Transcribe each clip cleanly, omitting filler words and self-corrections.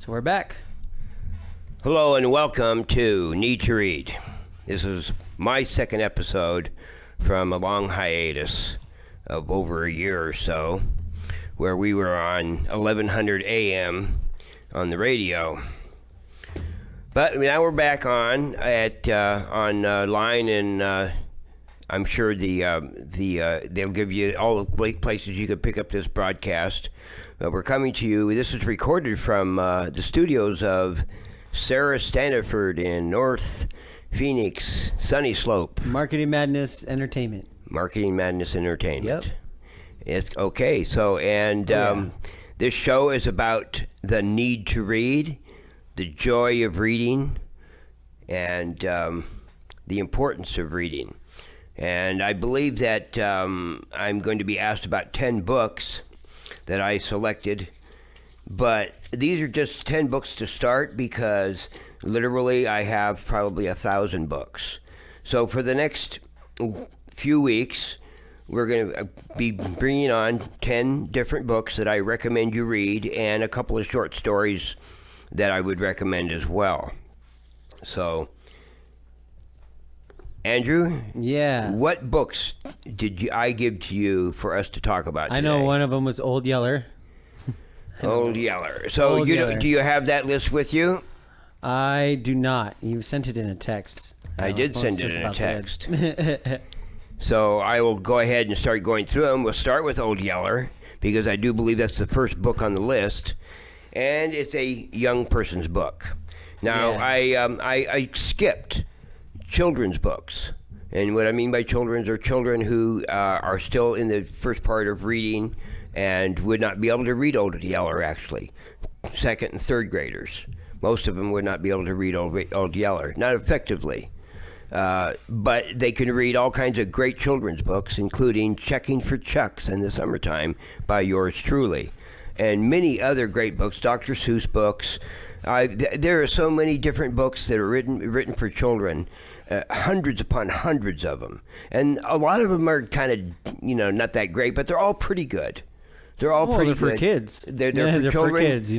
So we're back. Hello and welcome to Need to Read. This is my second episode from a long hiatus of over a year or so, where we were on 1100 AM on the radio. But now we're back on line, and I'm sure they'll give you all the places you could pick up this broadcast. We're coming to you. This is recorded from the studios of Sarah Standiford in North Phoenix, Sunny Slope. Marketing Madness Entertainment. Marketing Madness Entertainment. Yep. It's okay. So, this show is about the need to read, the joy of reading, and the importance of reading. And I believe that I'm going to be asked about 10 books that I selected, but these are just 10 books to start because literally I have probably 1,000 books. So for the next few weeks, we're going to be bringing on 10 different books that I recommend you read and a couple of short stories that I would recommend as well. So, Andrew? Yeah. What books did I give to you for us to talk about today? I know one of them was Old Yeller. Old Yeller. So Old Yeller. Do you have that list with you? I do not. You sent it in a text. I did send it in a text. So I will go ahead and start going through them. We'll start with Old Yeller because I do believe that's the first book on the list, and it's a young person's book. Now, Yeah. I skipped children's books. And what I mean by children's are children who are still in the first part of reading and would not be able to read Old Yeller, actually. Second and third graders. Most of them would not be able to read Old Yeller, not effectively. But they can read all kinds of great children's books, including Checking for Chucks in the Summertime by yours truly. And many other great books, Dr. Seuss books. There are so many different books that are written for children. Hundreds upon hundreds of them. And a lot of them are kind of, not that great, but they're all pretty good. They're all pretty they're for good. kids. They're they're children. for kids,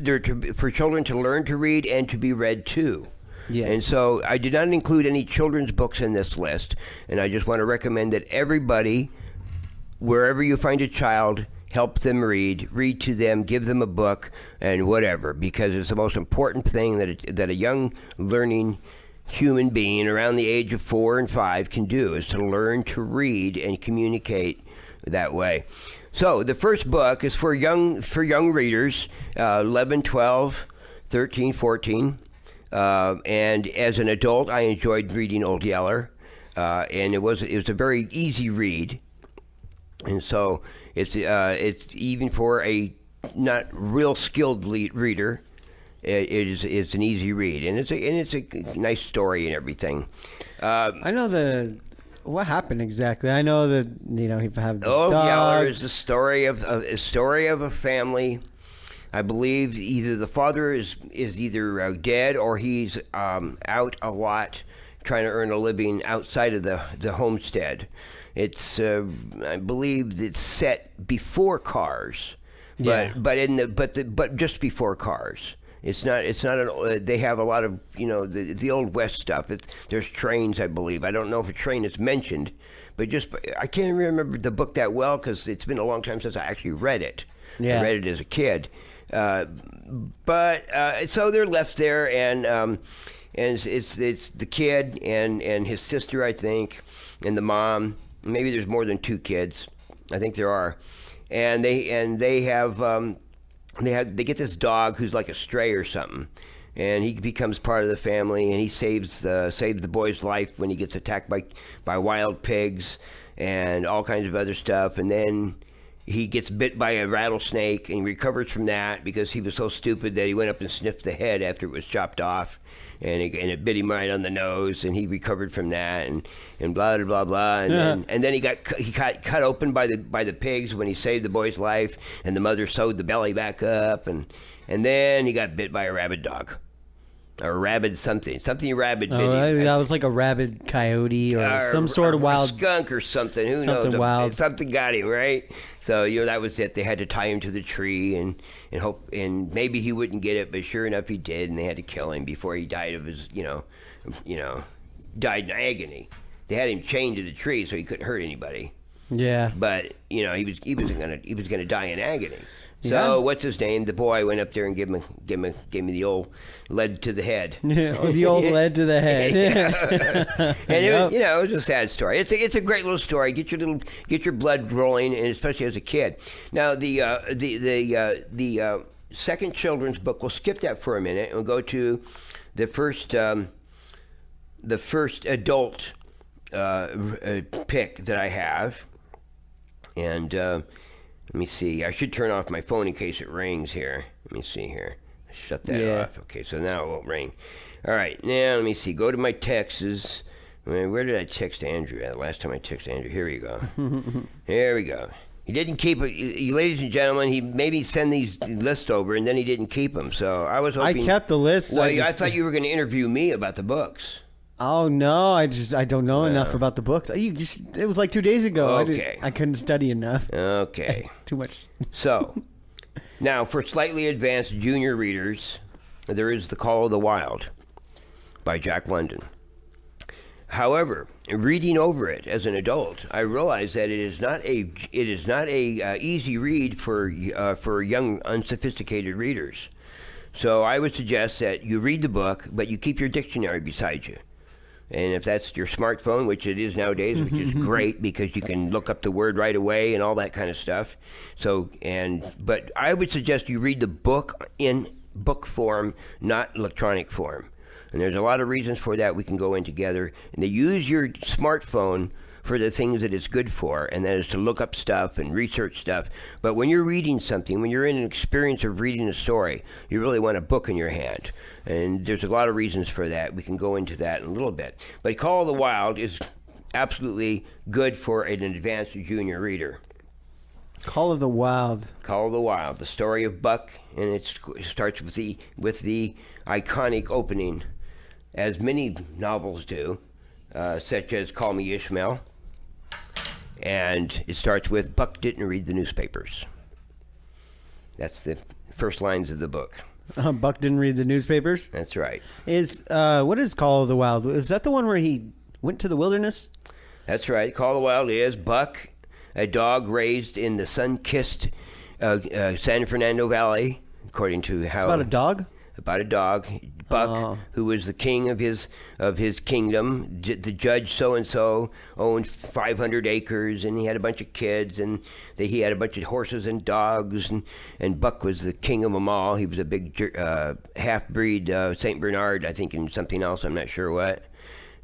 They're for children to learn to read and to be read too. Yes. And so I did not include any children's books in this list, and I just want to recommend that everybody, wherever you find a child, help them read to them, give them a book, and whatever, because it's the most important thing that a young learning human being around the age of 4 and 5 can do, is to learn to read and communicate that way. So the first book is for young readers, 11, 12, 13, 14. And as an adult, I enjoyed reading Old Yeller, and it was a very easy read. And so it's even for a not real skilled reader. It's an easy read, and it's a nice story and everything. I know what happened exactly. I know that you have this Old dog. Yeller is the story of a family. I believe either the father is either dead or he's out a lot trying to earn a living outside of the homestead. It's I believe it's set before Cars, but just before Cars. It's not they have a lot of the Old West stuff. There's trains, I believe. I don't know if a train is mentioned, but I can't remember the book that well because it's been a long time since I actually read it. Yeah. I read it as a kid. But so they're left there, and it's the kid and his sister, I think, and the mom. Maybe there's more than 2 kids. I think there are, and they have they get this dog who's like a stray or something, and he becomes part of the family, and he saves the boy's life when he gets attacked by wild pigs and all kinds of other stuff, and then he gets bit by a rattlesnake and he recovers from that because he was so stupid that he went up and sniffed the head after it was chopped off, and it bit him right on the nose, and he recovered from that, and blah blah blah blah, and then he got cut open by the pigs when he saved the boy's life, and the mother sewed the belly back up, and then he got bit by a rabid dog. or rabid something rabid. Oh, bit. that was like a rabid coyote or some sort of wild skunk or something. Who something knows? wild. Something got him, right? So that was it. They had to tie him to the tree and hope, and maybe he wouldn't get it, but sure enough he did, and they had to kill him before he died of his died in agony. They had him chained to the tree so he couldn't hurt anybody. Yeah. But he was gonna die in agony. So Yeah. what's his name? The boy went up there and gave me the old lead to the head. The old lead to the head. And it was a sad story. It's a great little story. Get your blood rolling, and especially as a kid. Now the second children's book. We'll skip that for a minute and we'll go to the first adult pick that I have, and. Let me see. I should turn off my phone in case it rings here. Let me see here. Shut that off. Okay, so now it won't ring. All right, now let me see. Go to my texts. Where did I text Andrew at? Last time I texted Andrew. Here we go. Here we go. He didn't keep it. Ladies and gentlemen, he maybe send these lists over, and then he didn't keep them. So I was hoping. I kept the list. Well, I thought you were going to interview me about the books. Oh no! I don't know enough about the books. It was like 2 days ago. Okay. I couldn't study enough. Okay. Too much. So, now for slightly advanced junior readers, there is The Call of the Wild by Jack London. However, reading over it as an adult, I realized that it is not a easy read for young unsophisticated readers. So I would suggest that you read the book, but you keep your dictionary beside you. And if that's your smartphone, which it is nowadays, which is great because you can look up the word right away and all that kind of stuff. But I would suggest you read the book in book form, not electronic form. And there's a lot of reasons for that we can go in together. And they use your smartphone for the things that it's good for, and that is to look up stuff and research stuff. But when you're reading something, when you're in an experience of reading a story, you really want a book in your hand. And there's a lot of reasons for that. We can go into that in a little bit. But Call of the Wild is absolutely good for an advanced junior reader. Call of the Wild. Call of the Wild, the story of Buck, and it starts with the iconic opening, as many novels do, such as Call Me Ishmael. And it starts with, Buck didn't read the newspapers. That's the first lines of the book. Buck didn't read the newspapers? That's right. What is Call of the Wild? Is that the one where he went to the wilderness? That's right. Call of the Wild is Buck, a dog raised in the sun-kissed San Fernando Valley, according to how... It's about a dog? About a dog, Buck, who was the king of his kingdom. The judge so-and-so owned 500 acres, and he had a bunch of kids, and he had a bunch of horses and dogs, and Buck was the king of them all. He was a big half-breed St. Bernard, I think, and something else, I'm not sure what.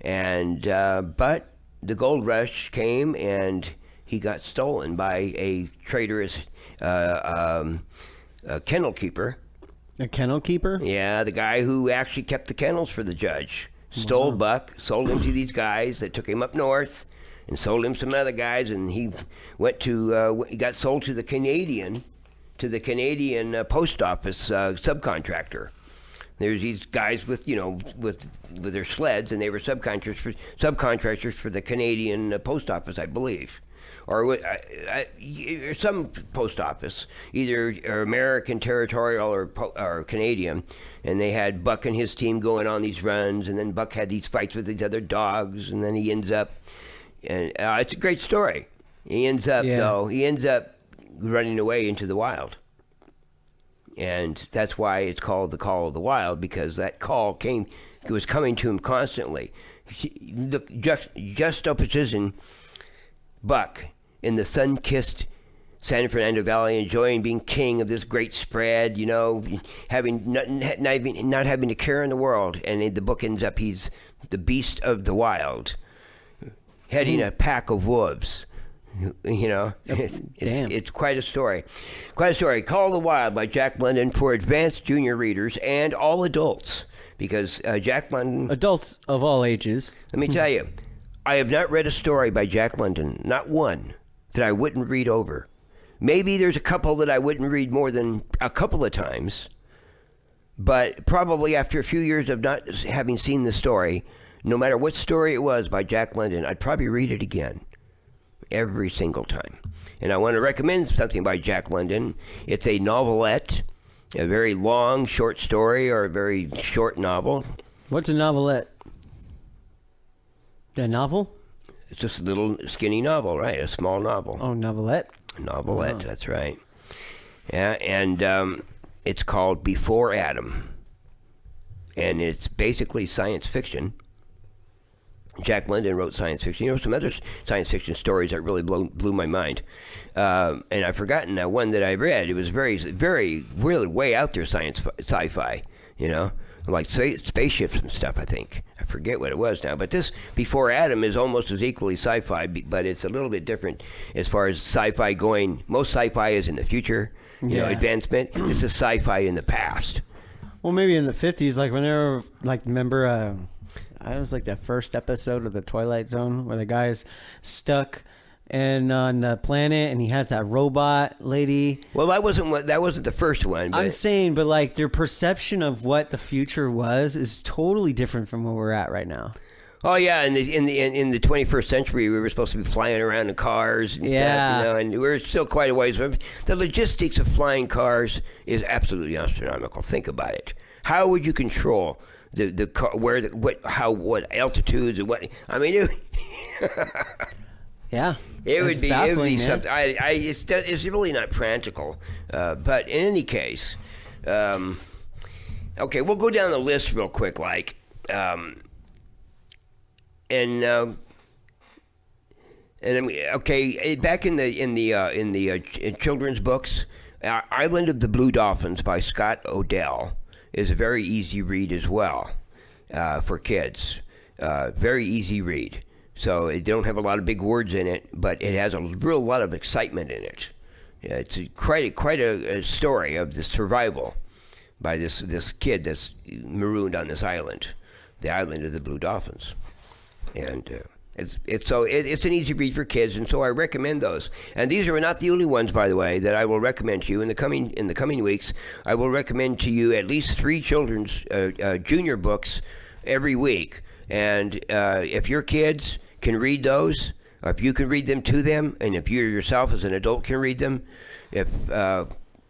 And but the gold rush came, and he got stolen by a traitorous kennel keeper. A kennel keeper? Yeah, the guy who actually kept the kennels for the judge. Stole Buck, sold him to these guys that took him up north, and sold him some other guys, and he he got sold to the Canadian post office subcontractor. There's these guys with their sleds, and they were subcontractors for the Canadian post office, I believe. Or some post office, either American, territorial, or Canadian, and they had Buck and his team going on these runs, and then Buck had these fights with these other dogs, and then he ends up, and it's a great story. He ends up running away into the wild, and that's why it's called the Call of the Wild, because that call was coming to him constantly. Juxtaposition Buck in the sun-kissed San Fernando Valley, enjoying being king of this great spread, having not having a care in the world, and the book ends up he's the beast of the wild, heading a pack of wolves. It's quite a story. Quite a story. Call of the Wild by Jack London for advanced junior readers and all adults, because Jack London... Adults of all ages. Let me tell you, I have not read a story by Jack London, not one, that I wouldn't read over. Maybe there's a couple that I wouldn't read more than a couple of times, But probably after a few years of not having seen the story, no matter what story it was by Jack London, I'd probably read it again every single time. And I want to recommend something by Jack London. It's a novelette, a very long short story or a very short novel. What's a novelette? A novel? It's just a little skinny novel, right? A small novel. Oh, novelette? A novelette, Oh. that's right. Yeah, and it's called Before Adam. And it's basically science fiction. Jack London wrote science fiction. You know, some other science fiction stories that really blew my mind. And I've forgotten that one that I read. It was very, really way out there sci-fi, you know, like spaceships and stuff, I think. I forget what it was now. But this Before Adam is almost as equally sci-fi, but it's a little bit different as far as sci-fi going. Most sci-fi is in the future, you know, advancement. This is sci-fi in the past. Well, maybe in the 50s, like when they were, like, remember, I was like that first episode of the Twilight Zone where the guy's stuck on the planet and he has that robot lady. Well, that wasn't the first one. But I'm saying, but like their perception of what the future was is totally different from where we're at right now. oh yeah, in the 21st century, we were supposed to be flying around in cars and stuff, you know, and we're still quite a ways. The logistics of flying cars is absolutely astronomical. Think about it. How would you control the car, what altitudes and what? I mean, Yeah, it would it's be baffling, man. something. It's really not practical. But in any case, okay, we'll go down the list real quick, like, and I mean, okay, back in the children's books, Island of the Blue Dolphins by Scott Odell is a very easy read as well for kids. Very easy read. So it don't have a lot of big words in it, but it has a real lot of excitement in it. Yeah, it's quite a story of the survival by this kid that's marooned on this island, the Island of the Blue Dolphins, and it's an easy read for kids, and so I recommend those. And these are not the only ones, by the way, that I will recommend to you in the coming weeks. I will recommend to you at least 3 children's junior books every week, and if your kids can read those, or if you can read them to them, and if you yourself as an adult can read them,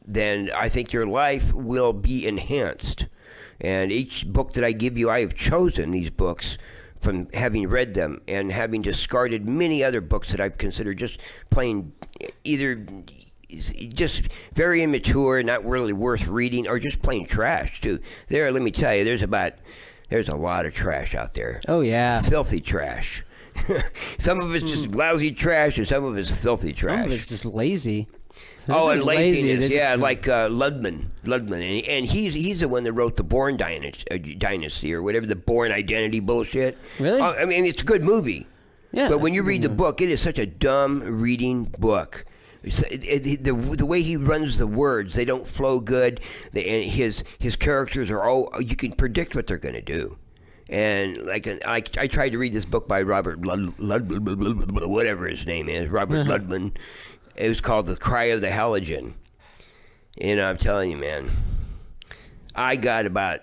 then I think your life will be enhanced. And each book that I give you, I have chosen these books from having read them and having discarded many other books that I've considered just plain either just very immature, not really worth reading, or just plain trash too. Let me tell you, there's a lot of trash out there. Oh yeah, Filthy trash. Some of it's just lousy trash, and some of it's filthy trash. some of it's just lazy. Oh, and laziness, They yeah, just- like Ludman, and he's the one that wrote the Bourne Dynasty or whatever, the Bourne Identity bullshit. Really? I mean, it's a good movie. Yeah, but when that's you a read the good book, it is such a dumb reading book. The way he runs the words, they don't flow good. And his characters are all, you can predict what they're going to do. And I tried to read this book by Robert Ludlum, whatever his name is, Robert Ludlum. It was called The Cry of the Halogen. And I'm telling you, man, I got about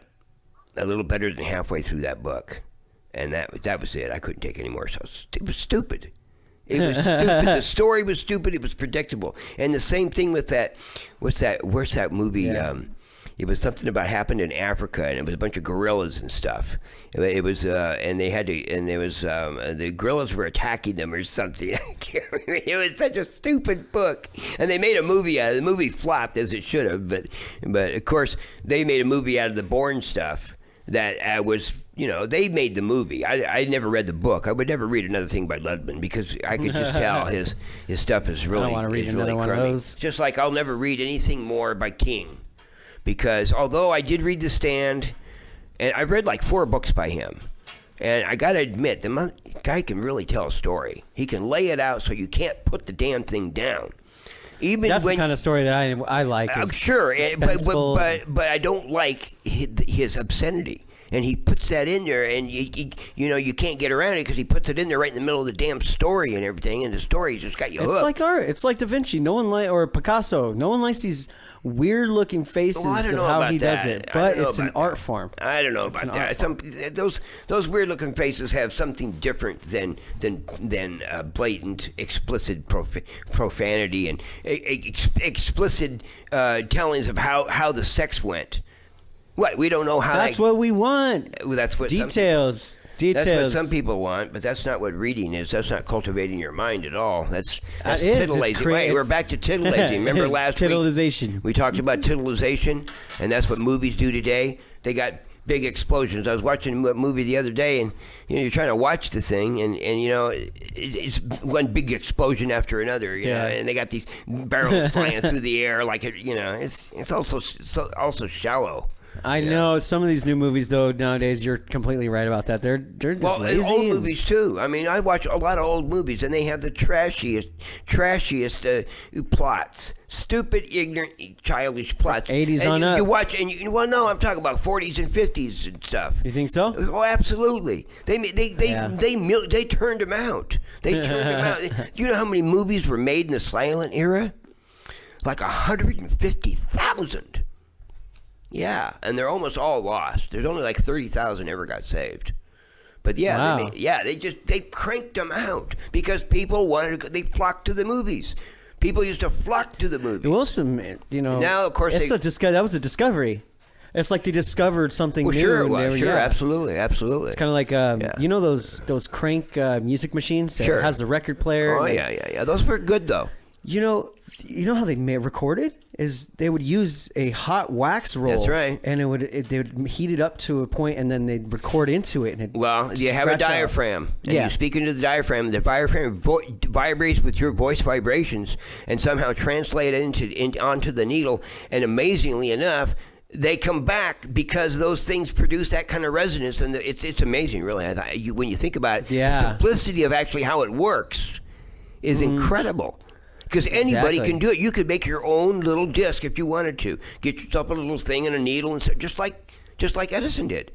a little better than halfway through that book. And that was it. I couldn't take any more. So it was stupid. It was stupid. The story was stupid. It was predictable. And the same thing with that. Where's that movie? Yeah. It was something about happened in Africa, and it was a bunch of gorillas and stuff. It was, and they had to, and there was the gorillas were attacking them or something. I can't remember. It was such a stupid book, and they made a movie out of it. The movie flopped as it should have, but of course they made a movie out of the Bourne stuff that was. You know, they made the movie. I never read the book. I would never read another thing by Ludman because I could just tell his stuff is really. I don't want to read is another really one of crummy. those. Just like I'll never read anything more by King, because although I did read The Stand, and I've read like 4 books by him, and I got to admit, the guy can really tell a story. He can lay it out so you can't put the damn thing down. Even That's when, the kind of story that I like. I'm is sure, suspenseful. but I don't like his obscenity. And he puts that in there, and you know you can't get around it because he puts it in there right in the middle of the damn story and everything, and the story's just got you It's hooked. like art. It's like Da Vinci. No one or Picasso. No one likes these weird looking faces Well, I don't of know how about he does that. it, I but don't know it's an about art that. form. I don't know about that. Those weird looking faces have something different than blatant, explicit profanity and explicit tellings of how the sex went. What, we don't know how. That's what we want. That's what Details. That's what some people want, but that's not what reading is. That's not cultivating your mind at all. That's It is. titillation. Wait, we're back to titillation. Remember last Titillization. week? We talked about titillization, and that's what movies do today. They got big explosions. I was watching a movie the other day, and you're trying to watch the thing, and it's one big explosion after another. You know, and they got these barrels flying through the air like it's also shallow. I know some of these new movies, though. Nowadays, you're completely right about that. They're just lazy. Old movies too. I mean, I watch a lot of old movies, and they have the trashiest plots. Stupid, ignorant, childish plots. 80s and on you, up. You watch, and no, I'm talking about 40s and 50s and stuff. You think so? Oh, absolutely. They turned them out. They turned them out. Do you know how many movies were made in the silent era? Like 150,000. Yeah, and they're almost all lost. There's only like 30,000 ever got saved. But yeah, wow. they cranked them out because people they flocked to the movies. People used to flock to the movies. Well, now of course that was a discovery. It's like they discovered something new. Sure it was. Absolutely. It's kind of like those crank music machines. Sure. It has the record player. Oh yeah. Those were good though. You know how they recorded is they would use a hot wax roll. That's right. And they would heat it up to a point, and then they'd record into it. And you have a diaphragm. And you speak into the diaphragm. The diaphragm vibrates with your voice vibrations, and somehow translate it onto the needle. And amazingly enough, they come back because those things produce that kind of resonance, and it's amazing, really. When you think about it, the simplicity of actually how it works is incredible. Because anybody can do it. You could make your own little disc if you wanted to. Get yourself a little thing and a needle, and just like Edison did.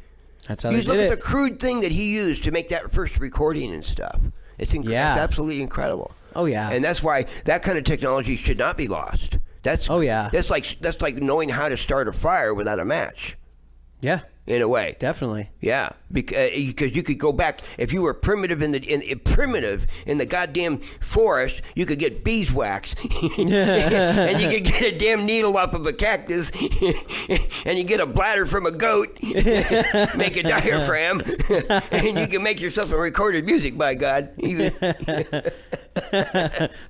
That's how they did it. Look at the crude thing that he used to make that first recording and stuff. It's absolutely incredible. Oh yeah. And that's why that kind of technology should not be lost. That's like knowing how to start a fire without a match. Yeah. In a way, definitely. Yeah, because you could go back if you were primitive in the goddamn forest. You could get beeswax, and you could get a damn needle off of a cactus, and you get a bladder from a goat, make a diaphragm, and you can make yourself a recorded music. By God, even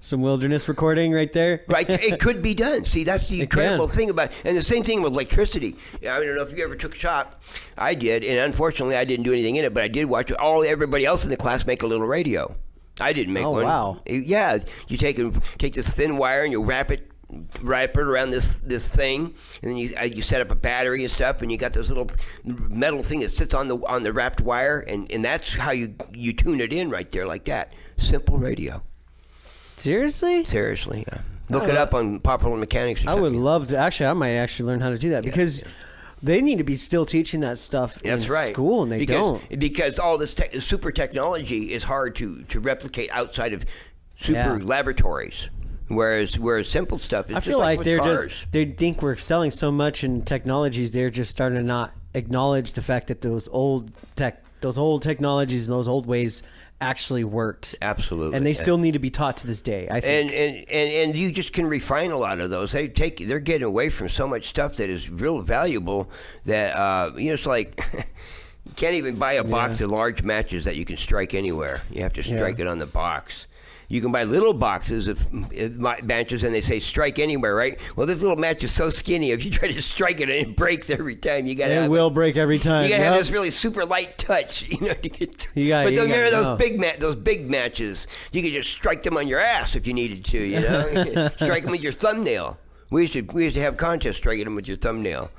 some wilderness recording right there. Right, it could be done. See, that's the incredible thing about it. And the same thing with electricity. I don't know if you ever took shop. I did, and unfortunately, I didn't do anything in it. But I did watch everybody else in the class make a little radio. I didn't make one. Oh wow! Yeah, you take this thin wire and you wrap it around this thing, and then you set up a battery and stuff, and you got this little metal thing that sits on the wrapped wire, and that's how you tune it in right there like that. Simple radio. Seriously? Seriously, yeah. Look it up on Popular Mechanics. I would love to. Actually, I might actually learn how to do that because they need to be still teaching that stuff in school, and they don't. Because all this super technology is hard to replicate outside of super laboratories. Whereas simple stuff is I feel like they think we're selling so much in technologies, they're just starting to not acknowledge the fact that those old technologies and those old ways actually worked. Absolutely. And they still need to be taught to this day, I think. And you just can refine a lot of those. They're getting away from so much stuff that is real valuable that it's like you can't even buy a box of large matches that you can strike anywhere. You have to strike it on the box. You can buy little boxes of matches, and they say strike anywhere, right? Well, this little match is so skinny. If you try to strike it, and it breaks every time. It will break every time. You gotta have this really super light touch, to get. But remember those big matches. You could just strike them on your ass if you needed to. Strike them with your thumbnail. We used to have contests striking them with your thumbnail.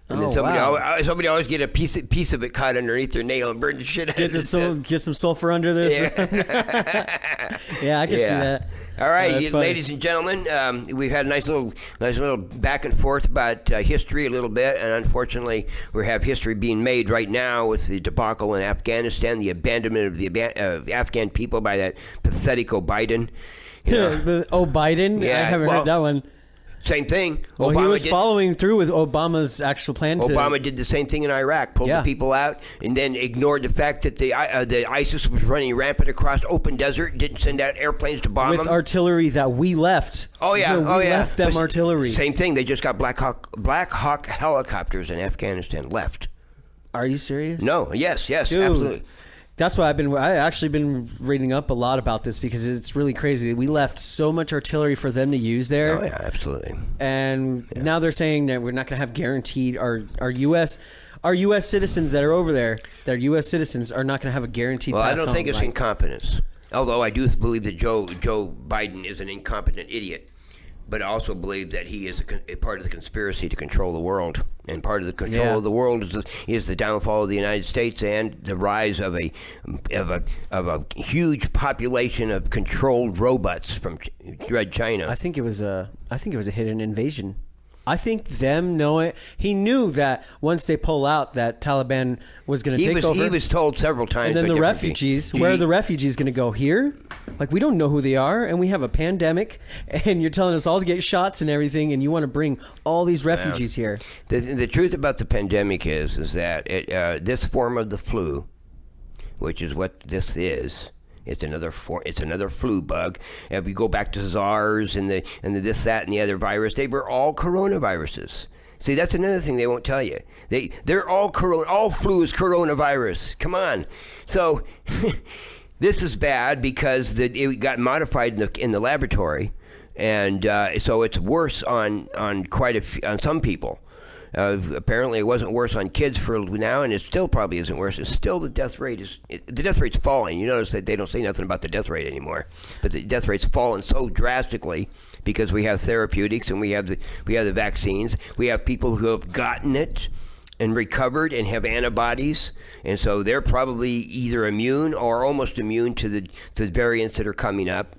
And then somebody always get a piece of it caught underneath their nail and burn the shit out of it. Get some sulfur under there. Yeah, I can see that. All right, ladies and gentlemen, we've had a nice little back and forth about history a little bit, and unfortunately, we have history being made right now with the debacle in Afghanistan, the abandonment of the Afghan people by that pathetic Biden. Biden? Yeah, I haven't heard that one. Same thing. Well, he was following through with Obama's actual plan. Obama did the same thing in Iraq, pulled the people out, and then ignored the fact that the ISIS was running rampant across open desert, didn't send out airplanes to bomb them. With artillery that we left. Oh, yeah. We left them artillery. Same thing. They just got Black Hawk helicopters in Afghanistan left. Are you serious? No. Yes, Dude, absolutely. That's why I actually been reading up a lot about this because it's really crazy. We left so much artillery for them to use there. Oh yeah, absolutely. And now they're saying that we're not going to have guaranteed our U.S. citizens that are over there. Their U.S. citizens are not going to have a guaranteed. Well, pass I don't think it's incompetence. Although I do believe that Joe Biden is an incompetent idiot, but I also believe that he is a part of the conspiracy to control the world. And part of the control of the world is the downfall of the United States and the rise of a huge population of controlled robots from Red China. I think it was a hidden invasion. I think them knowing he knew that once they pull out, that Taliban was going to take over. He was told several times. And then the refugees, where are the refugees going to go? Here? Like, we don't know who they are, and we have a pandemic, and you're telling us all to get shots and everything, and you want to bring all these refugees here. The truth about the pandemic is that this form of the flu, which is what this is. It's another flu bug. If we go back to SARS and the this, that, and the other virus, they were all coronaviruses. See, that's another thing they won't tell you. They're all corona. All flu is coronavirus. Come on. So this is bad because it got modified in the laboratory, and so it's worse on some people. Apparently, it wasn't worse on kids for now, and it still probably isn't worse. It's still the death rate's falling. You notice that they don't say nothing about the death rate anymore, but the death rate's fallen so drastically because we have therapeutics and we have the vaccines. We have people who have gotten it and recovered and have antibodies, and so they're probably either immune or almost immune to the variants that are coming up.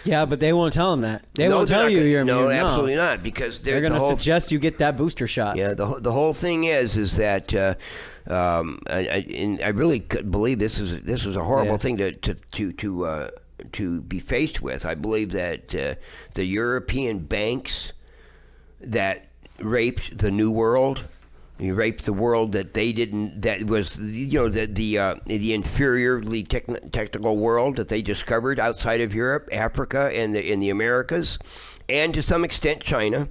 Yeah, but they won't tell them that. They won't tell you you're immune. No, absolutely not, because they're going to suggest you get that booster shot. Yeah, the whole thing is that I really believe this is a horrible thing to be faced with. I believe that the European banks that raped the New World. You raped the world that they didn't. That was, the inferiorly technical world that they discovered outside of Europe, Africa, and in the Americas, and to some extent China.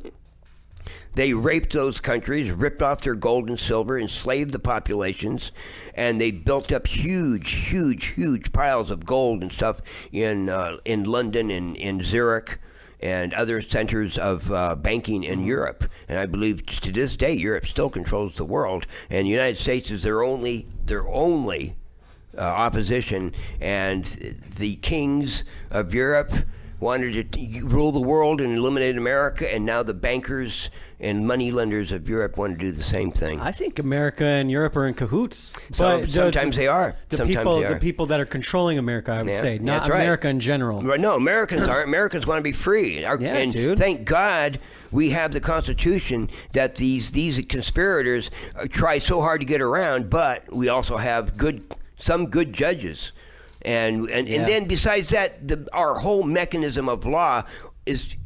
They raped those countries, ripped off their gold and silver, enslaved the populations, and they built up huge piles of gold and stuff in London and in Zurich and other centers of banking in Europe. And I believe to this day, Europe still controls the world, and the United States is their only opposition. And the kings of Europe wanted to rule the world and eliminate America, and now the bankers and moneylenders of Europe want to do the same thing. I think America and Europe are in cahoots. Sometimes they are. The people that are controlling America, I would say, not America in general. Right. No, Americans aren't. Americans want to be free. Dude. Thank God we have the Constitution that these conspirators try so hard to get around, but we also have some good judges. And then besides that, our whole mechanism of law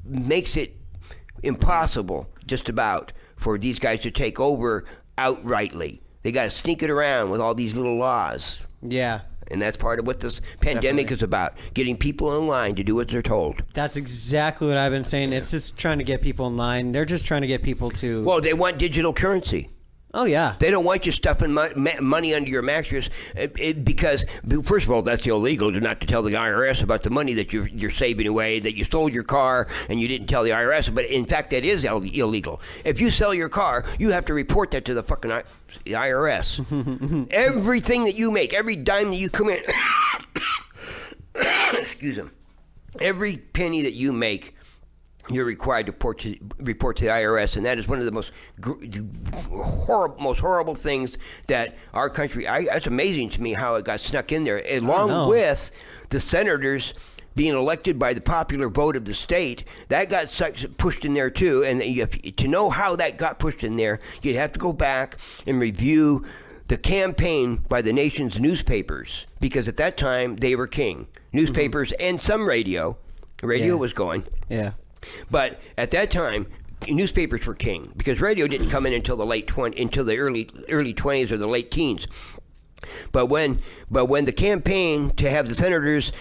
makes it impossible, just about, for these guys to take over outrightly. They got to sneak it around with all these little laws. Yeah. And that's part of what this pandemic is about, getting people in line to do what they're told. That's exactly what I've been saying. It's just trying to get people in line. They're just trying to get people to... Well, they want digital currency. Oh, yeah. They don't want you stuffing money under your mattress because, first of all, that's illegal not to tell the IRS about the money that you're saving away, that you sold your car and you didn't tell the IRS. But, in fact, that is illegal. If you sell your car, you have to report that to the fucking IRS. Everything that you make, every dime that you come in, excuse me, every penny that you make, you're required to report to the IRS, and that is one of the most horrible things that our country. It's amazing to me how it got snuck in there, along with the senators being elected by the popular vote of the state. That got pushed in there too, and to know how that got pushed in there, you'd have to go back and review the campaign by the nation's newspapers, because at that time they were king. Newspapers and some radio. Radio was going. Yeah. But at that time, newspapers were king because radio didn't come in until the early 20s or the late teens. But when the campaign to have the senators,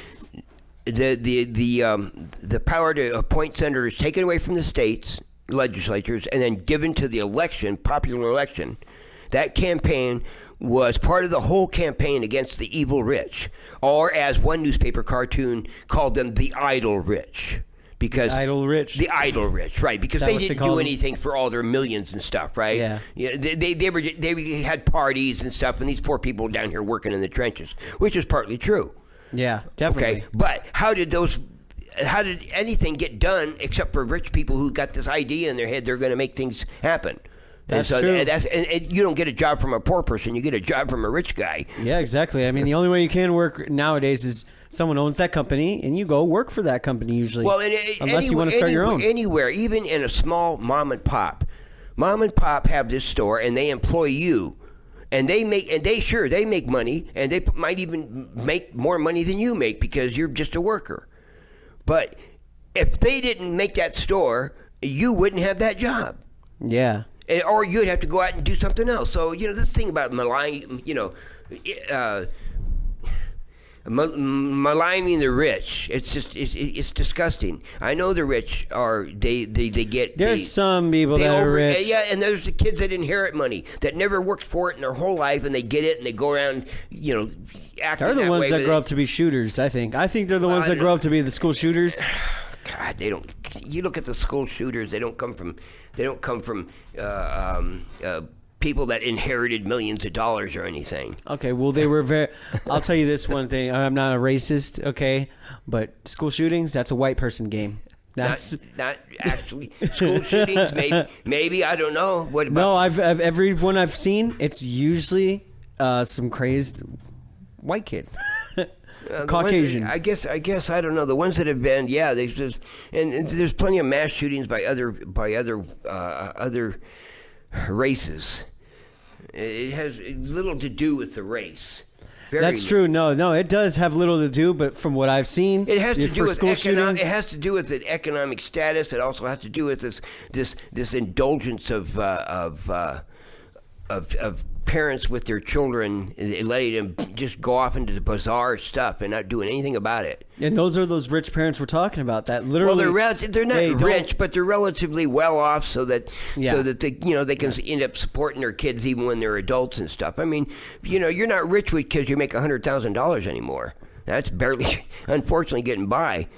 the power to appoint senators taken away from the states legislatures and then given to the popular election, that campaign was part of the whole campaign against the evil rich, or as one newspaper cartoon called them, the idle rich. Because the idle rich, right? Because they didn't do anything for all their millions and stuff, right? Yeah. They had parties and stuff, and these poor people down here working in the trenches, which is partly true. Yeah, definitely. Okay, but how did anything get done except for rich people who got this idea in their head they're going to make things happen? That's true. And you don't get a job from a poor person; you get a job from a rich guy. Yeah, exactly. I mean, the only way you can work nowadays is someone owns that company, and you go work for that company usually. Well, unless you want to start your own. Anywhere, even in a small mom and pop have this store, and they employ you, and they make money, and they might even make more money than you make because you're just a worker. But if they didn't make that store, you wouldn't have that job. Yeah. Or you'd have to go out and do something else. So, this thing about maligning the rich, it's disgusting. I know the rich they get. There's some people that are rich. Yeah, and there's the kids that inherit money that never worked for it in their whole life, and they get it, and they go around, acting. They're the ones that grow up to be shooters. I think they're the ones that grow up to be the school shooters. God, they don't. You look at the school shooters; they don't come from people that inherited millions of dollars or anything. Okay, well, they were very. I'll tell you this one thing. I'm not a racist, okay, but school shootings—that's a white person game. That's not actually school shootings. Maybe I don't know. What about? No, I've everyone I've seen. It's usually some crazed white kid. Caucasian. I guess I don't know. The ones that have been, there's just and there's plenty of mass shootings by other races. It has little to do with the race. That's true. No, it does have little to do, but from what I've seen, it has to do with school shootings. It has to do with the economic status. It also has to do with this indulgence of parents with their children, letting them just go off into the bizarre stuff and not doing anything about it. And those are those rich parents we're talking about. That literally, well, they're not rich, but they're relatively well off, so that they can end up supporting their kids even when they're adults and stuff. I mean, you're not rich because you make $100,000 anymore. That's barely, unfortunately, getting by.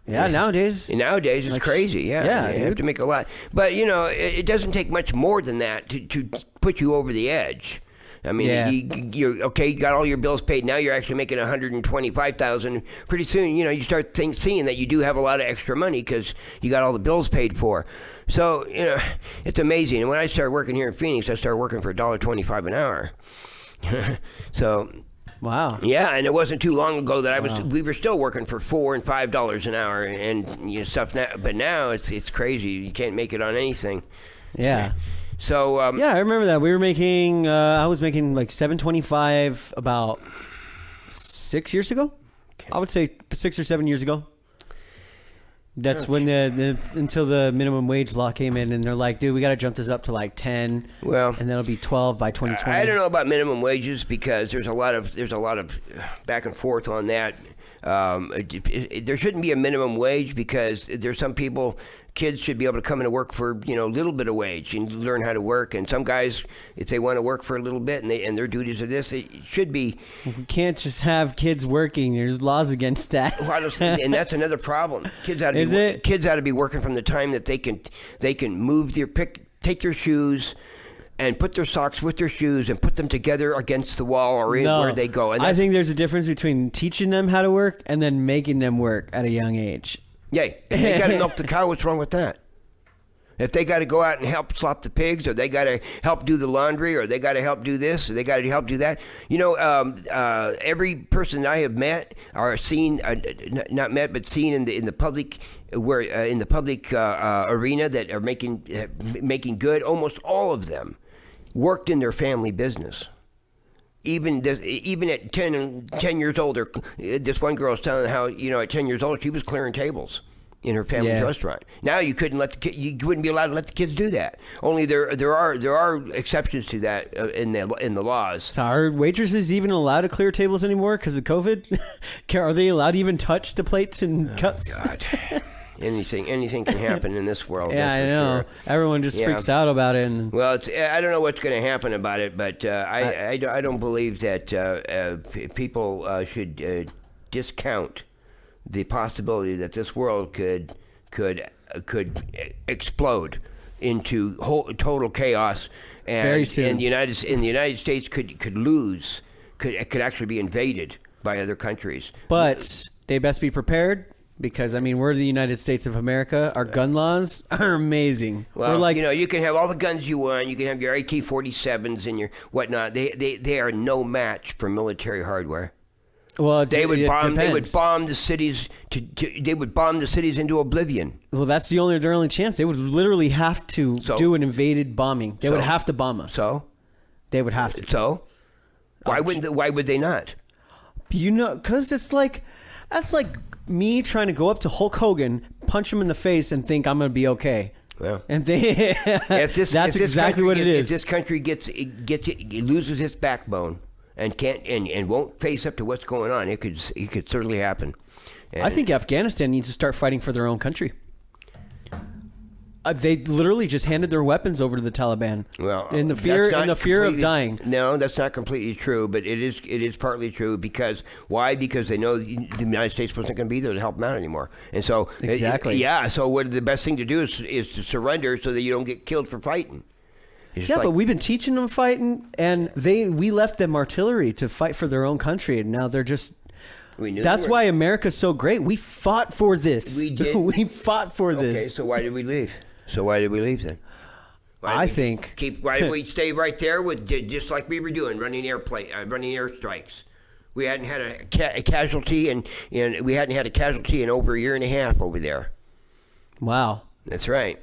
Yeah, nowadays it's crazy. Yeah, you have to make a lot. But it doesn't take much more than that to put you over the edge. I mean, you got all your bills paid. Now you're actually making $125,000. Pretty soon, you start seeing that you do have a lot of extra money because you got all the bills paid for. So it's amazing. And when I started working here in Phoenix, I started working for $1.25 an hour. So. Wow. Yeah, and it wasn't too long ago that we were still working for $4 and $5 an hour and stuff. Now, but now it's crazy. You can't make it on anything. Yeah. So I remember that we were making. I was making like $7.25 about 6 years ago. Okay. I would say 6 or 7 years ago. That's when until the minimum wage law came in, and they're like, "Dude, we got to jump this up to like 10." Well, and then it'll be 12 by 2020. I don't know about minimum wages because there's a lot of back and forth on that. There shouldn't be a minimum wage because there's some people. Kids should be able to come in and work for a little bit of wage and learn how to work. And some guys, if they want to work for a little bit and their duties are this, it should be. We can't just have kids working. There's laws against that. And that's another problem. Kids ought to be working from the time that they can move take their shoes and put their socks with their shoes and put them together against the wall or where they go. And I think there's a difference between teaching them how to work and then making them work at a young age. Yeah, if they got to milk the cow, what's wrong with that? If they got to go out and help slop the pigs, or they got to help do the laundry, or they got to help do this, or they got to help do that. Every person I have met or seen, not met, but seen in the public, arena that are making good. Almost all of them worked in their family business. Even at 10 years old, this one girl was telling how, at 10 years old, she was clearing tables in her family's restaurant. Now you couldn't let the kid. You wouldn't be allowed to let the kids do that. Only there are exceptions to that in the laws. So are waitresses even allowed to clear tables anymore because of COVID? Are they allowed to even touch the plates and cups? God. Anything can happen in this world. Yeah, I know. Sure. Everyone just freaks out about it. And well, I don't know what's going to happen about it, but I don't believe that people should discount the possibility that this world could explode into total chaos, and very soon. And the United States could actually be invaded by other countries. But they best be prepared. Because, I mean, we're the United States of America. Our gun laws are amazing. Well, we're like, you can have all the guns you want. You can have your AK-47s and your whatnot. They are no match for military hardware. Well, They would bomb the cities they would bomb the cities into oblivion. Well, that's their only chance. They would literally have to do an invaded bombing. They would have to bomb us. So they would have to. So why would they not? Because that's like me trying to go up to Hulk Hogan, punch him in the face, and think I'm going to be okay. Well, and that's exactly what it is. If this country loses its backbone and won't face up to what's going on, it could certainly happen. And I think Afghanistan needs to start fighting for their own country. They literally just handed their weapons over to the Taliban. Well, in the fear of dying. No, that's not completely true, but it is partly true because why? Because they know the United States wasn't going to be there to help them out anymore, and so exactly. So what the best thing to do is to surrender so that you don't get killed for fighting. But we've been teaching them fighting, and we left them artillery to fight for their own country, and now they're just. That's why America's so great. We fought for this. We did. We fought for this. Okay, so why did we leave? Then? Why did we stay right there with just like we were doing, running airstrikes? We hadn't had a casualty, and we hadn't had a casualty in over a year and a half over there. Wow. That's right.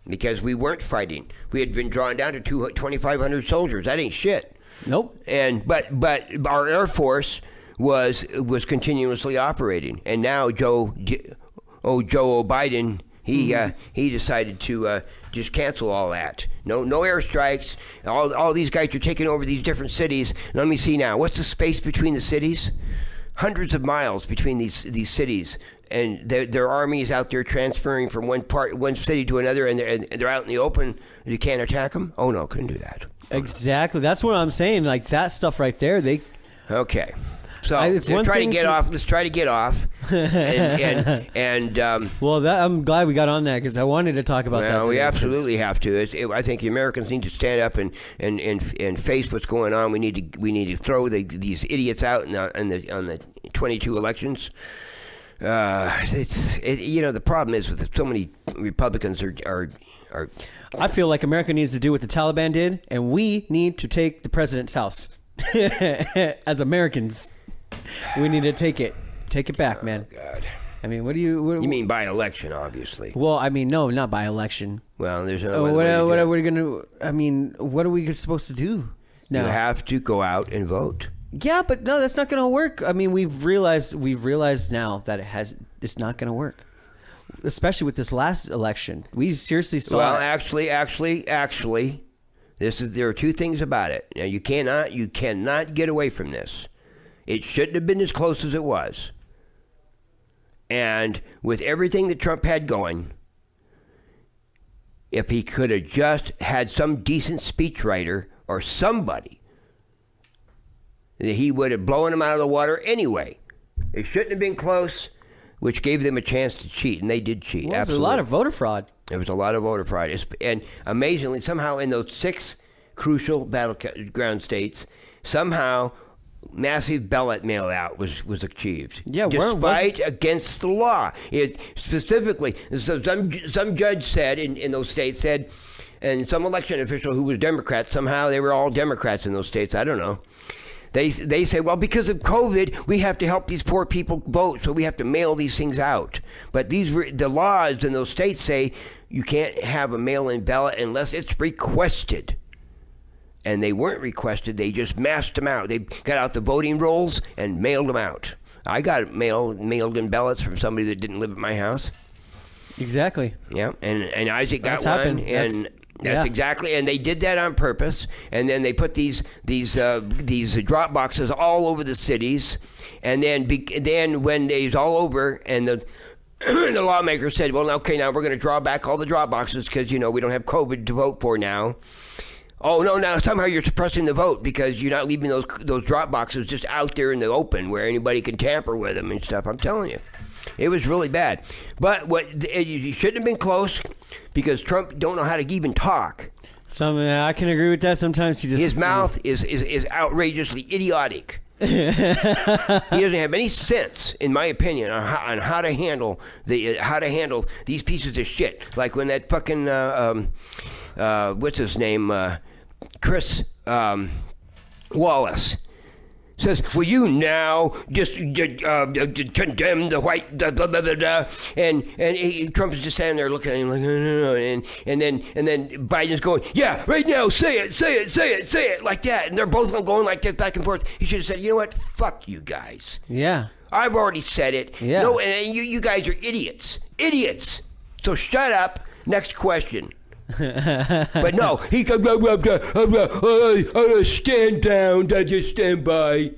Because we weren't fighting. We had been drawn down to 2,500 soldiers. That ain't shit. Nope. But our Air Force was continuously operating, and now Joe Biden. He decided to just cancel all that. No airstrikes. All these guys are taking over these different cities. Let me see now. What's the space between the cities? Hundreds of miles between these cities, and their armies out there transferring from one city to another, and they're out in the open. You can't attack them. Oh no, couldn't do that. Exactly. That's what I'm saying. Like that stuff right there. Okay. So let's try to get off. Well, I'm glad we got on that because I wanted to talk about that. Well, we absolutely have to. I think the Americans need to stand up and face what's going on. We need to throw these idiots out on the 22 elections. The problem is with so many Republicans are. I feel like America needs to do what the Taliban did, and we need to take the president's house. As Americans, we need to take it back, man. Oh, God. I mean, what do you mean by election, obviously? Well, I mean, no, not by election. Well, there's no. What are we gonna? I mean, what are we supposed to do? You have to go out and vote. Yeah, but no, that's not gonna work. I mean, we've realized now that it's not gonna work. Especially with this last election, we seriously saw. Well, actually. There are two things about it. Now you cannot get away from this. It shouldn't have been as close as it was. And with everything that Trump had going, if he could have just had some decent speechwriter or somebody, he would have blown him out of the water anyway. It shouldn't have been close, which gave them a chance to cheat, and they did cheat. Well, there's a lot of voter fraud. There was a lot of voter fraud. And amazingly, somehow in those 6 crucial battleground states, somehow massive ballot mail-out was achieved. Yeah, despite against the law. Specifically, some judge said in those states and some election official who was Democrat, somehow they were all Democrats in those states. I don't know. They say, well, because of COVID, we have to help these poor people vote, so we have to mail these things out. But the laws in those states say you can't have a mail-in ballot unless it's requested. And they weren't requested. They just massed them out. They got out the voting rolls and mailed them out. I got mailed in ballots from somebody that didn't live at my house. Exactly. Yeah, and Isaac got That's one, happened. and that's exactly, and they did that on purpose. And then they put these drop boxes all over the cities, and then when it's all over, and the the lawmakers said, well, okay, now we're going to draw back all the drop boxes because we don't have COVID to vote for now. Oh no! Now somehow you're suppressing the vote because you're not leaving those drop boxes just out there in the open where anybody can tamper with them and stuff. I'm telling you. It was really bad. But you shouldn't have been close because Trump don't know how to even talk. I can agree with that. Sometimes his mouth is outrageously idiotic. He doesn't have any sense, in my opinion, on how to handle these pieces of shit. Like when that fucking what's his name, Chris Wallace. Says, will you now just condemn the white, blah, blah, blah, blah, and Trump is just standing there looking at him like, no, and then Biden's going, yeah, right now, say it, like that, and they're both going like that back and forth. He should have said, you know what, fuck you guys. Yeah. I've already said it. Yeah. No, and you guys are idiots. So shut up. Next question. But no, he goes, stand down, just stand by.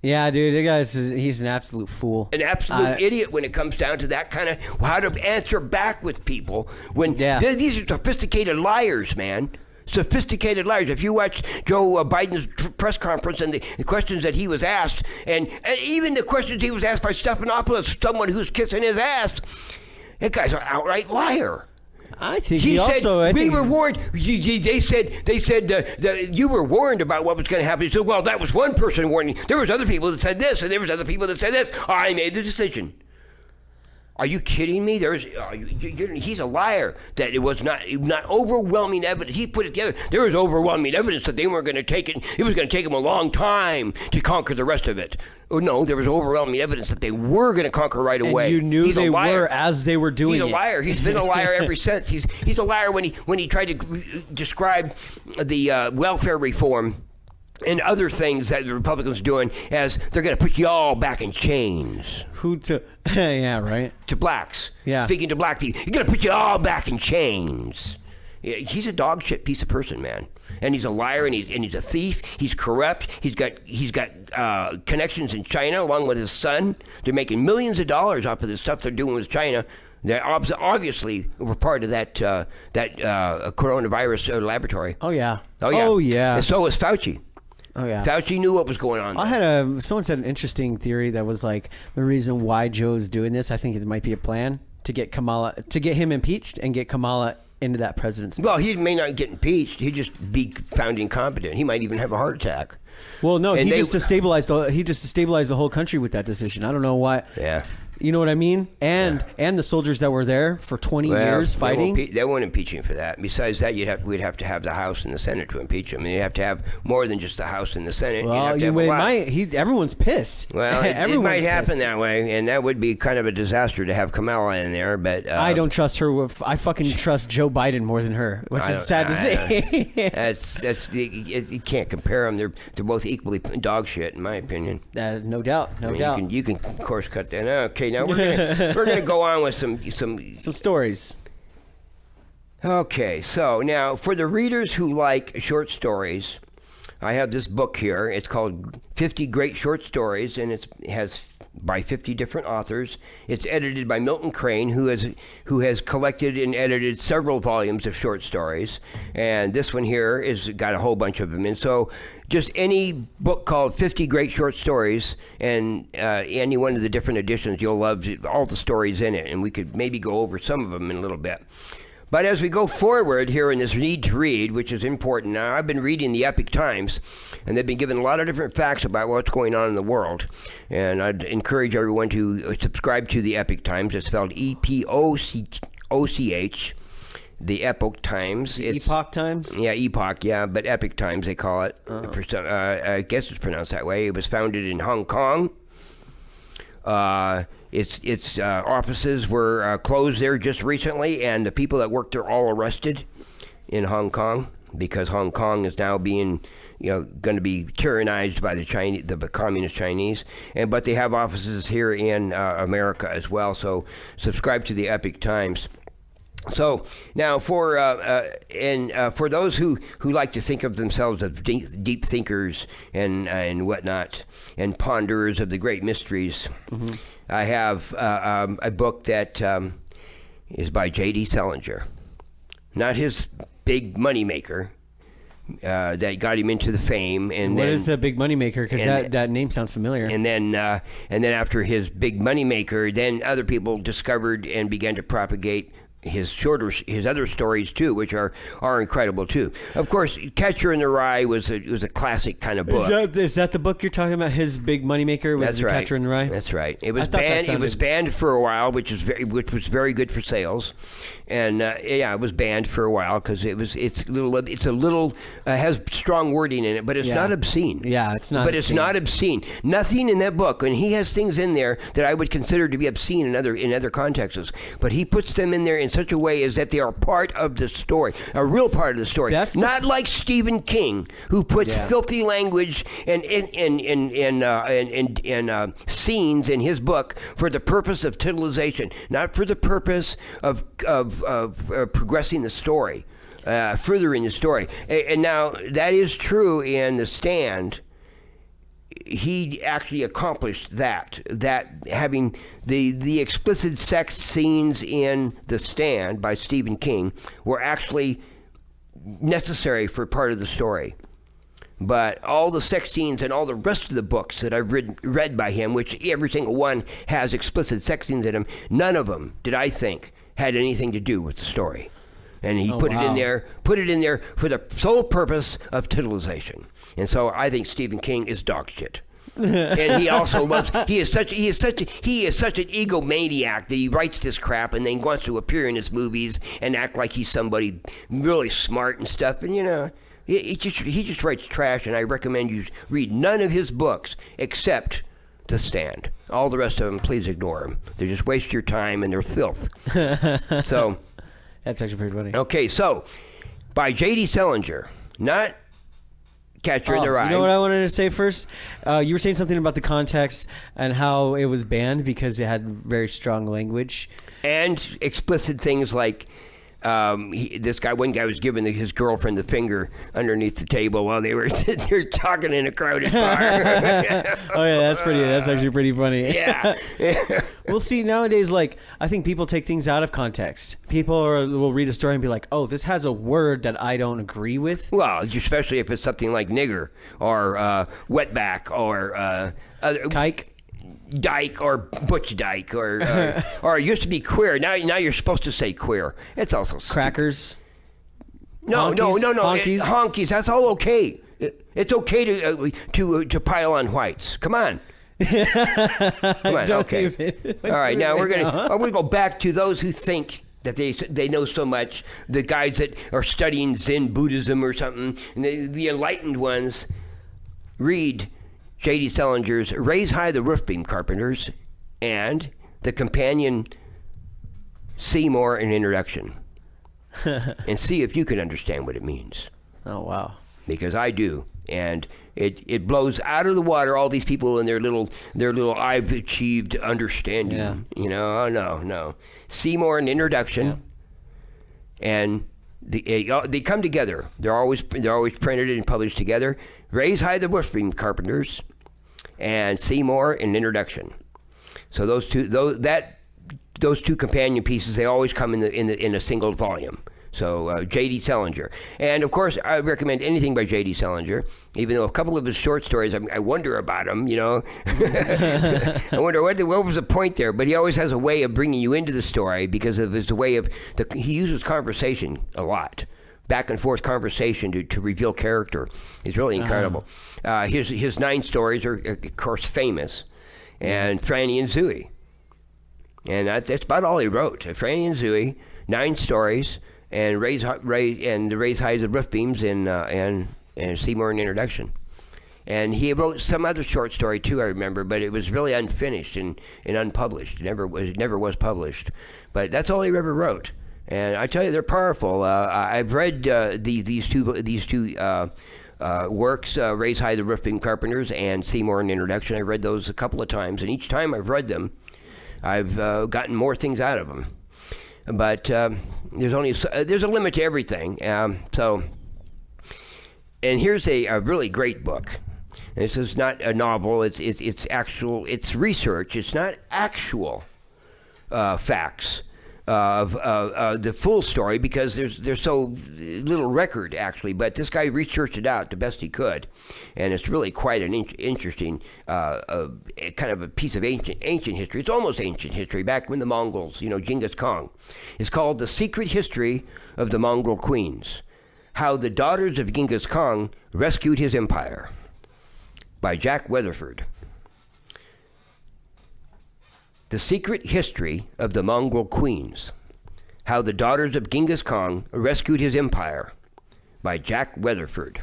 Yeah, dude, he's an absolute fool. An absolute idiot when it comes down to that kind of how to answer back with people when these are sophisticated liars, man. Sophisticated liars. If you watch Joe Biden's press conference and the questions that he was asked, and even the questions he was asked by Stephanopoulos, someone who's kissing his ass, that guy's an outright liar. I think we were warned. They said you were warned about what was going to happen. He said, well, that was one person warning. There was other people that said this, and there was other people that said this. I made the decision. Are you kidding me? He's a liar. That it was not overwhelming evidence. He put it together. There was overwhelming evidence that they weren't going to take it. It was going to take them a long time to conquer the rest of it. Oh, no, there was overwhelming evidence that they were going to conquer right away. And you knew they were as they were doing it. He's a liar. He's been a liar ever since. He's a liar when he tried to describe the welfare reform and other things that the Republicans are doing as they're going to put you all back in chains. Yeah, right. To blacks. Yeah. Speaking to black people. He's going to put you all back in chains. Yeah, he's a dog shit piece of person, man. And he's a liar, and he's a thief. He's corrupt. He's got connections in China along with his son. They're making millions of dollars off of the stuff they're doing with China. They obviously were part of that coronavirus laboratory. Oh yeah. Oh yeah. And so was Fauci. Oh yeah. Fauci knew what was going on. Someone said an interesting theory that was like the reason why Joe's doing this. I think it might be a plan to get him impeached and get Kamala into that presidency. Well, he may not get impeached. He'd just be found incompetent. He might even have a heart attack. Well, no, he just destabilized the whole country with that decision. I don't know why. Yeah. You know what I mean? And the soldiers that were there for 20 years fighting. They won't impeach him for that. Besides that, we'd have to have the House and the Senate to impeach him. And you'd have to have more than just the House and the Senate. Well, everyone's pissed. Well, it might happen that way, and that would be kind of a disaster to have Kamala in there. But I don't trust her. I fucking trust Joe Biden more than her, which is sad to say. You can't compare them. They're both equally dog shit, in my opinion. No doubt. You can of course cut that. Okay, now we're gonna go on with some stories. Okay, so now for the readers who like short stories, I have this book here. It's called 50 Great Short Stories, and it has by 50 different authors. It's edited by Milton Crane, who has collected and edited several volumes of short stories. And this one here is got a whole bunch of them. And so just any book called 50 Great Short Stories, and any one of the different editions, you'll love all the stories in it. And we could maybe go over some of them in a little bit. But as we go forward here in this need to read, which is important, now I've been reading the Epic Times, and they've been given a lot of different facts about what's going on in the world. And I'd encourage everyone to subscribe to the Epic Times. It's spelled EPOCH, the Epoch Times. Epoch Times? Yeah, Epoch, yeah, but Epic Times they call it. For some, I guess it's pronounced that way. It was founded in Hong Kong. Its offices were closed there just recently, and the people that worked there all arrested in Hong Kong, because Hong Kong is now being going to be tyrannized by the communist Chinese, but they have offices here in America as well. So subscribe to the Epic Times. So now, for those who like to think of themselves as deep thinkers and whatnot, and ponderers of the great mysteries, I have a book that is by J.D. Salinger, not his big moneymaker that got him into the fame. And what is the big moneymaker? Because that name sounds familiar. And then after his big moneymaker, then other people discovered and began to propagate his other stories too, which are incredible too. Of course, Catcher in the Rye was a classic kind of book. Is that the book you're talking about? His big moneymaker was Catcher in the Rye. That's right. It was banned. It was banned for a while, which was very good for sales. And it was banned for a while because has strong wording in it, but it's not obscene. Yeah, it's not. But obscene. It's not obscene. Nothing in that book, and he has things in there that I would consider to be obscene in other contexts. But he puts them in there in such a way as that they are part of the story, a real part of the story. Not like Stephen King, who puts filthy language and scenes in his book for the purpose of titillization, not for the purpose of progressing the story, furthering the story. And now that is true in The Stand. He actually accomplished that having the explicit sex scenes in The Stand by Stephen King were actually necessary for part of the story. But all the sex scenes and all the rest of the books that I've read by him, which every single one has explicit sex scenes in them, none of them did I think had anything to do with the story. And he put it in there for the sole purpose of titillization. And so I think Stephen King is dog shit. And he also loves. He is such an egomaniac that he writes this crap and then wants to appear in his movies and act like he's somebody really smart and stuff. And he just writes trash. And I recommend you read none of his books except The Stand. All the rest of them, please ignore them. They just waste your time and they're filth. So that's actually pretty funny. Okay, so by J.D. Salinger, not Catcher in the Rye. You know what I wanted to say first? You were saying something about the context and how it was banned because it had very strong language. And explicit things like one guy was giving his girlfriend the finger underneath the table while they were sitting there talking in a crowded bar. Oh yeah, that's actually pretty funny. Yeah. Well, see, nowadays, I think people take things out of context. People will read a story and be like, "Oh, this has a word that I don't agree with." Well, especially if it's something like nigger or wetback or kike. Dyke or butch dyke or it used to be queer. Now you're supposed to say queer. It's also crackers. No. Honkies. Honkies. That's all okay. It's okay to pile on whites. Come on. Come on. Okay. All right. Now we're gonna go back to those who think that they know so much. The guys that are studying Zen Buddhism or something, and the enlightened ones read J.D. Salinger's Raise High the Roof Beam Carpenters and the companion Seymour an Introduction. And see if you can understand what it means. Oh, wow. Because I do. And it blows out of the water all these people and their little I've achieved understanding. Yeah. Oh, no. Seymour an Introduction. Yeah. And they come together. They're always printed and published together. Raise High the Roof Beam Carpenters and Seymour an Introduction. So those two companion pieces, they always come in a single volume. So J.D. Salinger. And of course, I recommend anything by J.D. Salinger, even though a couple of his short stories, I wonder about them, I wonder what was the point there, but he always has a way of bringing you into the story because of his way of, he uses conversation a lot. Back and forth conversation to reveal character is really incredible. His 9 stories are, of course, famous, and Franny and Zooey. And that's about all he wrote. Franny and Zooey, 9 stories, and Raise High the Roof Beams and Seymour an Introduction. And he wrote some other short story too, I remember, but it was really unfinished and unpublished. It never was published. But that's all he ever wrote. And I tell you, they're powerful. I've read these two works, Raise High the Roofing Carpenters and Seymour an Introduction. I read those a couple of times, and each time I've read them, I've gotten more things out of them. But there's a limit to everything. And here's a really great book. This is not a novel. It's research. It's not actual facts of the full story, because there's so little record actually. But this guy researched it out the best he could, and it's really quite an interesting kind of a piece of ancient history. It's almost ancient history, back when the Mongols, Genghis Khan. It's called The Secret History of the Mongol Queens: How the Daughters of Genghis Khan Rescued His Empire, by Jack Weatherford. The Secret History of the Mongol Queens: How the Daughters of Genghis Khan Rescued His Empire, by Jack Weatherford.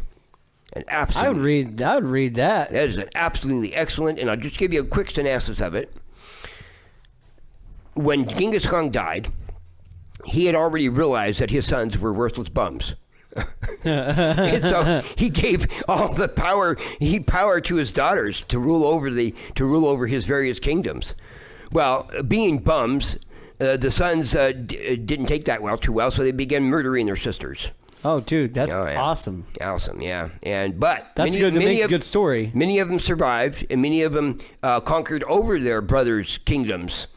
I would read that. That is an absolutely excellent, and I'll just give you a quick synopsis of it. When Genghis Khan died, he had already realized that his sons were worthless bums. And so he gave all the power to his daughters to rule over his various kingdoms. Well, being bums, the sons didn't take that too well, so they began murdering their sisters. Oh, dude, that's awesome. Awesome, yeah. That's good. That makes a good story. Many of them survived, and many of them conquered over their brothers' kingdoms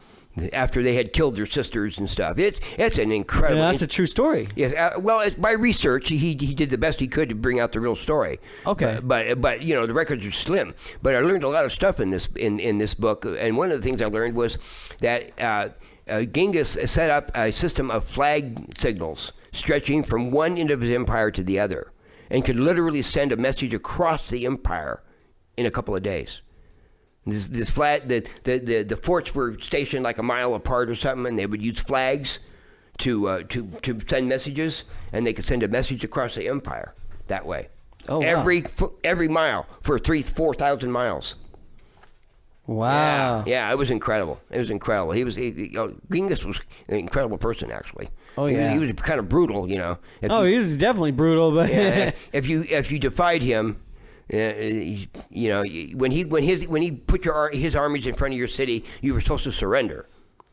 after they had killed their sisters and stuff. It's an incredible... Yeah, that's a true story. Yes. Well, by research, he did the best he could to bring out the real story. Okay. But the records are slim. But I learned a lot of stuff in this book, and one of the things I learned was that Genghis set up a system of flag signals stretching from one end of his empire to the other, and could literally send a message across the empire in a couple of days. The forts were stationed like a mile apart or something, and they would use flags to send messages, and they could send a message across the empire that way. Oh, wow. Every mile for 4,000 miles. Wow. Yeah, it was incredible. Genghis was an incredible person, actually. Oh yeah. He was kind of brutal, He was definitely brutal, but yeah, if you defied him. When he put his armies in front of your city, you were supposed to surrender.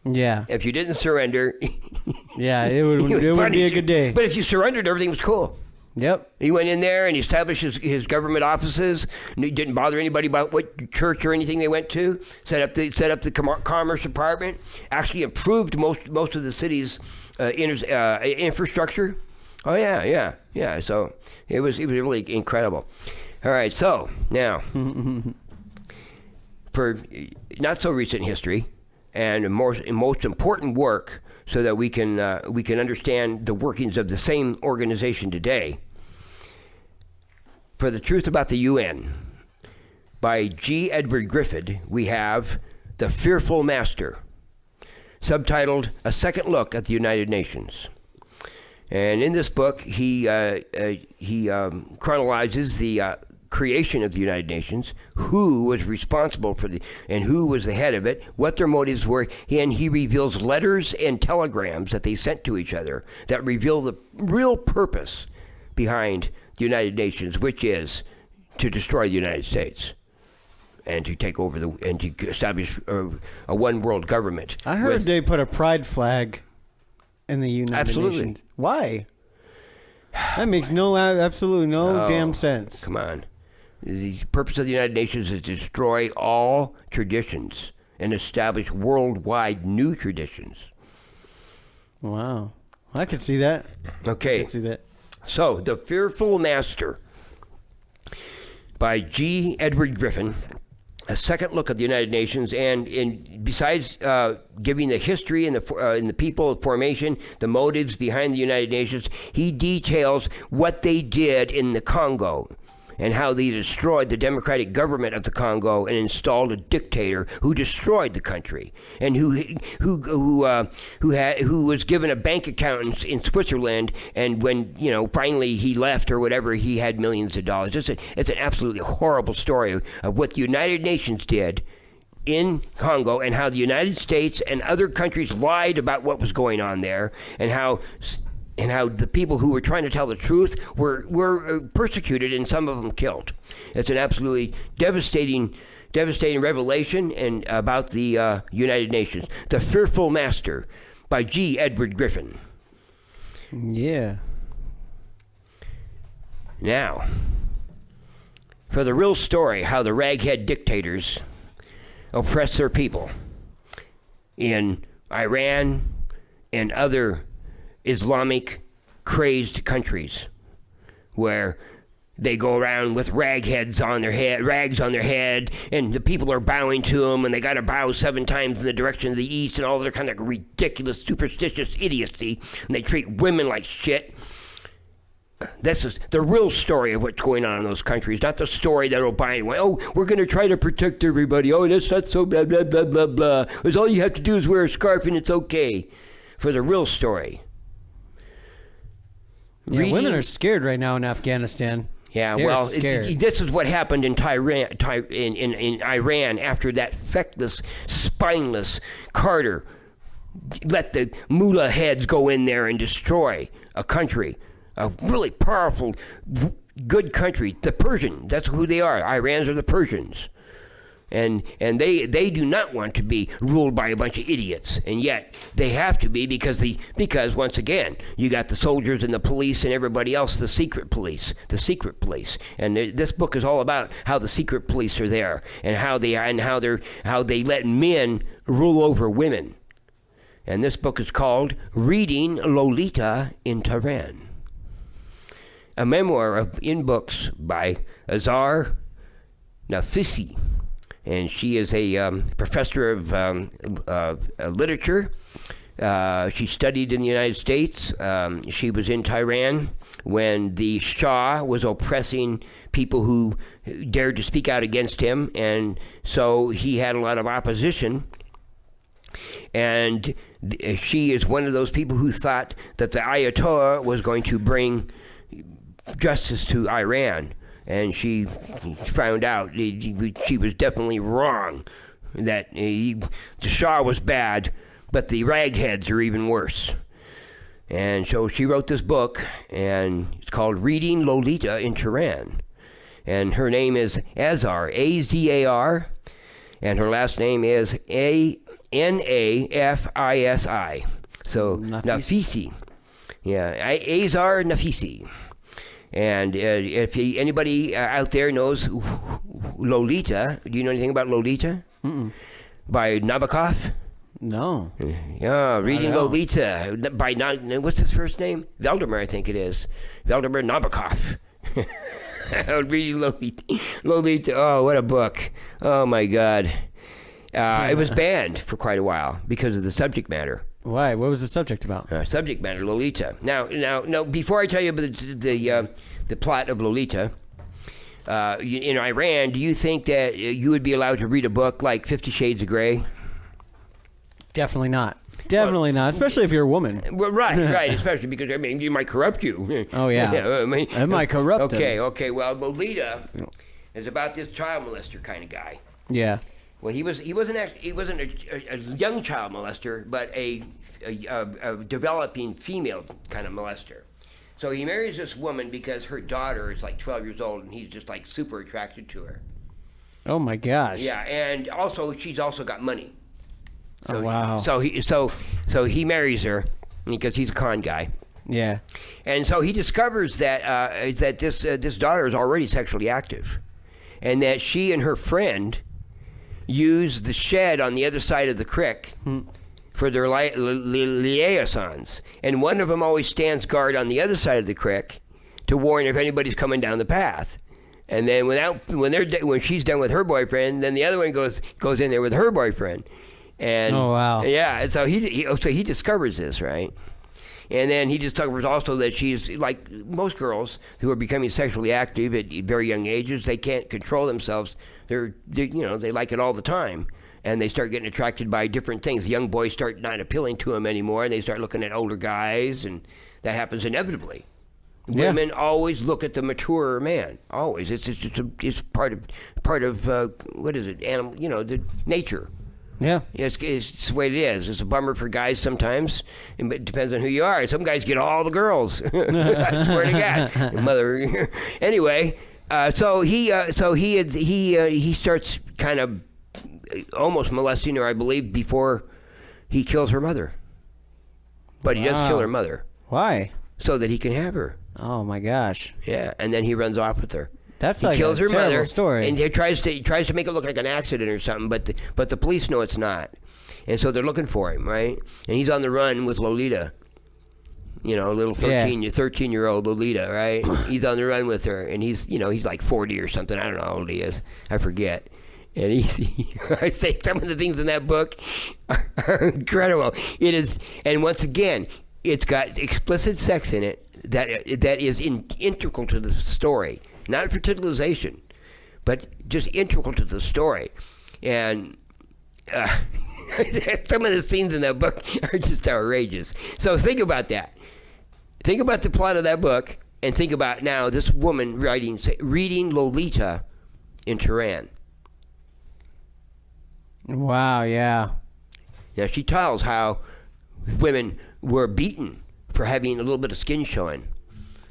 Yeah. If you didn't surrender, it would be a good day. But if you surrendered, everything was cool. Yep. He went in there and established his government offices. He didn't bother anybody about what church or anything they went to. Set up the commerce department. Actually improved most of the city's infrastructure. Oh yeah. So it was really incredible. All right, so now, for not so recent history and most important work, so that we can understand the workings of the same organization today. For the Truth About the UN, by G. Edward Griffin, we have The Fearful Master, subtitled A Second Look at the United Nations. And in this book, he chronologizes the creation of the United Nations, who was responsible and who was the head of it, what their motives were, and he reveals letters and telegrams that they sent to each other that reveal the real purpose behind the United Nations, which is to destroy the United States and to take over and to establish a one world government. I heard they put a pride flag in the United Nations. Why? That makes absolutely no damn sense. Come on. The purpose of the United Nations is to destroy all traditions and establish worldwide new traditions. Wow. I could see that. Okay. I could see that. So, The Fearful Master by G. Edward Griffin, a second look at the United Nations, and besides giving the history and the people formation, the motives behind the United Nations, he details what they did in the Congo and how they destroyed the democratic government of the Congo and installed a dictator who destroyed the country, and who was given a bank account in Switzerland, and when finally he left or whatever, he had millions of dollars. It's an absolutely horrible story of what the United Nations did in Congo, and how the United States and other countries lied about what was going on there, and how and how the people who were trying to tell the truth were persecuted and some of them killed. It's an absolutely devastating revelation and about the United Nations. The Fearful Master by G. Edward Griffin. Yeah. Now, for the real story, how the raghead dictators oppress their people in Iran and other Islamic crazed countries where they go around with rags on their head, and the people are bowing to them, and they got to bow 7 times in the direction of the east, and all their kind of ridiculous, superstitious idiocy, and they treat women like shit. This is the real story of what's going on in those countries, not the story that Obama, oh, we're going to try to protect everybody. Oh, that's not so blah, blah, blah, blah, blah. Because all you have to do is wear a scarf and it's okay. For the real story. Yeah, women are scared right now in Afghanistan. Yeah, They're well, scared. This is what happened in Iran after that feckless, spineless Carter let the mullah heads go in there and destroy a country, a really powerful, good country. The Persian, that's who they are. Irans are the Persians. And they do not want to be ruled by a bunch of idiots, and yet they have to be because once again you got the soldiers and the police and everybody else, the secret police, and this book is all about how the secret police are there and how they let men rule over women. And this book is called Reading Lolita in Tehran, a memoir in books by Azar Nafisi. And she is a professor of literature. She studied in the United States. She was in Tehran when the Shah was oppressing people who dared to speak out against him, and so he had a lot of opposition. And she is one of those people who thought that the Ayatollah was going to bring justice to Iran. And she found out she was definitely wrong, that the Shah was bad, but the ragheads are even worse. And so she wrote this book, and it's called Reading Lolita in Tehran. And her name is Azar, A-Z-A-R, and her last name is A-N-A-F-I-S-I. So Nafisi. Yeah, Azar Nafisi. And if anybody out there knows Lolita, do you know anything about Lolita? Mm-mm. By Nabokov? No. Yeah, Reading Lolita by, what's his first name? Valdemar, I think it is. Valdemar Nabokov. Reading Lolita. Oh, what a book. Oh, my God. It was banned for quite a while because of the subject matter. Why? What was the subject about? Subject matter, Lolita. Now, before I tell you about the plot of Lolita, in Iran, do you think that you would be allowed to read a book like 50 Shades of Grey? Definitely not. Definitely not, especially if you're a woman. Well, right, especially because, I mean, it might corrupt you. Oh, yeah. It might corrupt him. Okay, well, Lolita is about this child molester kind of guy. Yeah. Well, he wasn't a young child molester, but a developing female kind of molester. So he marries this woman because her daughter is like 12 years old, and he's just like super attracted to her. Oh my gosh. Yeah, and also she's also got money. So, oh wow. So he marries her because he's a con guy. Yeah. And so he discovers that this daughter is already sexually active, and that she and her friend use the shed on the other side of the creek for their liaisons. And one of them always stands guard on the other side of the creek to warn if anybody's coming down the path. And then when she's done with her boyfriend, then the other one goes in there with her boyfriend. And oh wow. Yeah, and so he discovers this, right? And then he discovers also that she's like most girls who are becoming sexually active at very young ages. They can't control themselves. They like it all the time, and they start getting attracted by different things. Young boys start not appealing to them anymore, and they start looking at older guys, and that happens inevitably. Yeah. Women always look at the maturer man. Always, it's part of what is it? Animal, the nature. Yeah. It's the way it is. It's a bummer for guys sometimes. It depends on who you are. Some guys get all the girls. I swear to God, mother. Anyway, so he starts kind of almost molesting her, I believe, before he kills her mother. But he does kill her mother. Why? So that he can have her. Oh my gosh. Yeah, and then he runs off with her. That's he like kills a her terrible mother, story. and he tries to make it look like an accident or something, but the police know it's not, and so they're looking for him, right? And he's on the run with Lolita, you know, a little 13-year-old Lolita, right? He's on the run with her, and he's like 40 or something. I don't know how old he is. I forget. And I say some of the things in that book are incredible. It is, and once again, it's got explicit sex in it that is integral to the story. Not fertilization, but just integral to the story. And some of the scenes in that book are just outrageous. So think about that. Think about the plot of that book, and think about now this woman reading Lolita in Tehran. Wow, yeah. Now she tells how women were beaten for having a little bit of skin showing.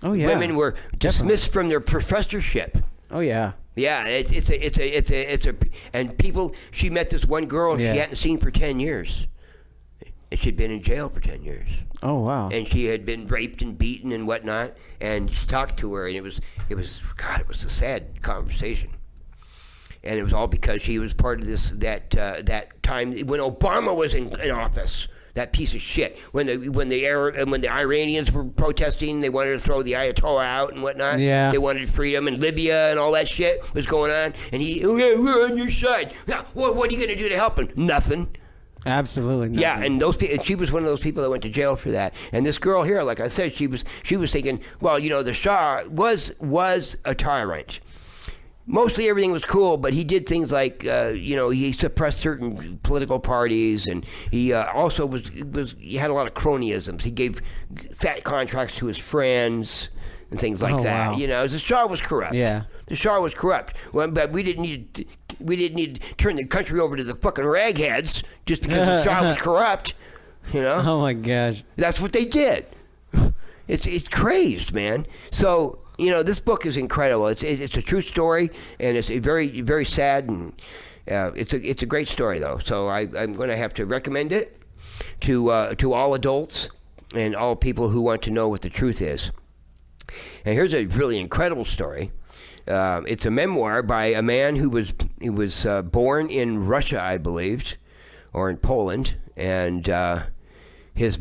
Oh yeah. Women were dismissed from their professorship. Oh yeah. Yeah, it's a and people. She met this one girl she hadn't seen for 10 years, and she'd been in jail for 10 years. Oh wow. And she had been raped and beaten and whatnot. And she talked to her, and it was a sad conversation. And it was all because she was part of that time when Obama was in office. That piece of shit. When the Iranians were protesting, they wanted to throw the Ayatollah out and whatnot. Yeah. They wanted freedom, and Libya and all that shit was going on. And we're on your side. Now, what are you going to do to help him? Nothing. Absolutely nothing. Yeah, and she was one of those people that went to jail for that. And this girl here, like I said, she was thinking, well, the Shah was a tyrant. Mostly everything was cool, but he did things like, he suppressed certain political parties, and he also he had a lot of cronyisms. He gave fat contracts to his friends and things like that. Wow. The Shah was corrupt. Yeah. The Shah was corrupt. Well, but we didn't need to turn the country over to the fucking ragheads just because the Shah was corrupt. Oh my gosh. That's what they did. It's crazed, man. So. This book is incredible. It's a true story, and it's a very, very sad, and it's a great story though. So I'm going to have to recommend it to all adults and all people who want to know what the truth is. And here's a really incredible story. It's a memoir by a man who was born in Russia, I believe, or in Poland, and his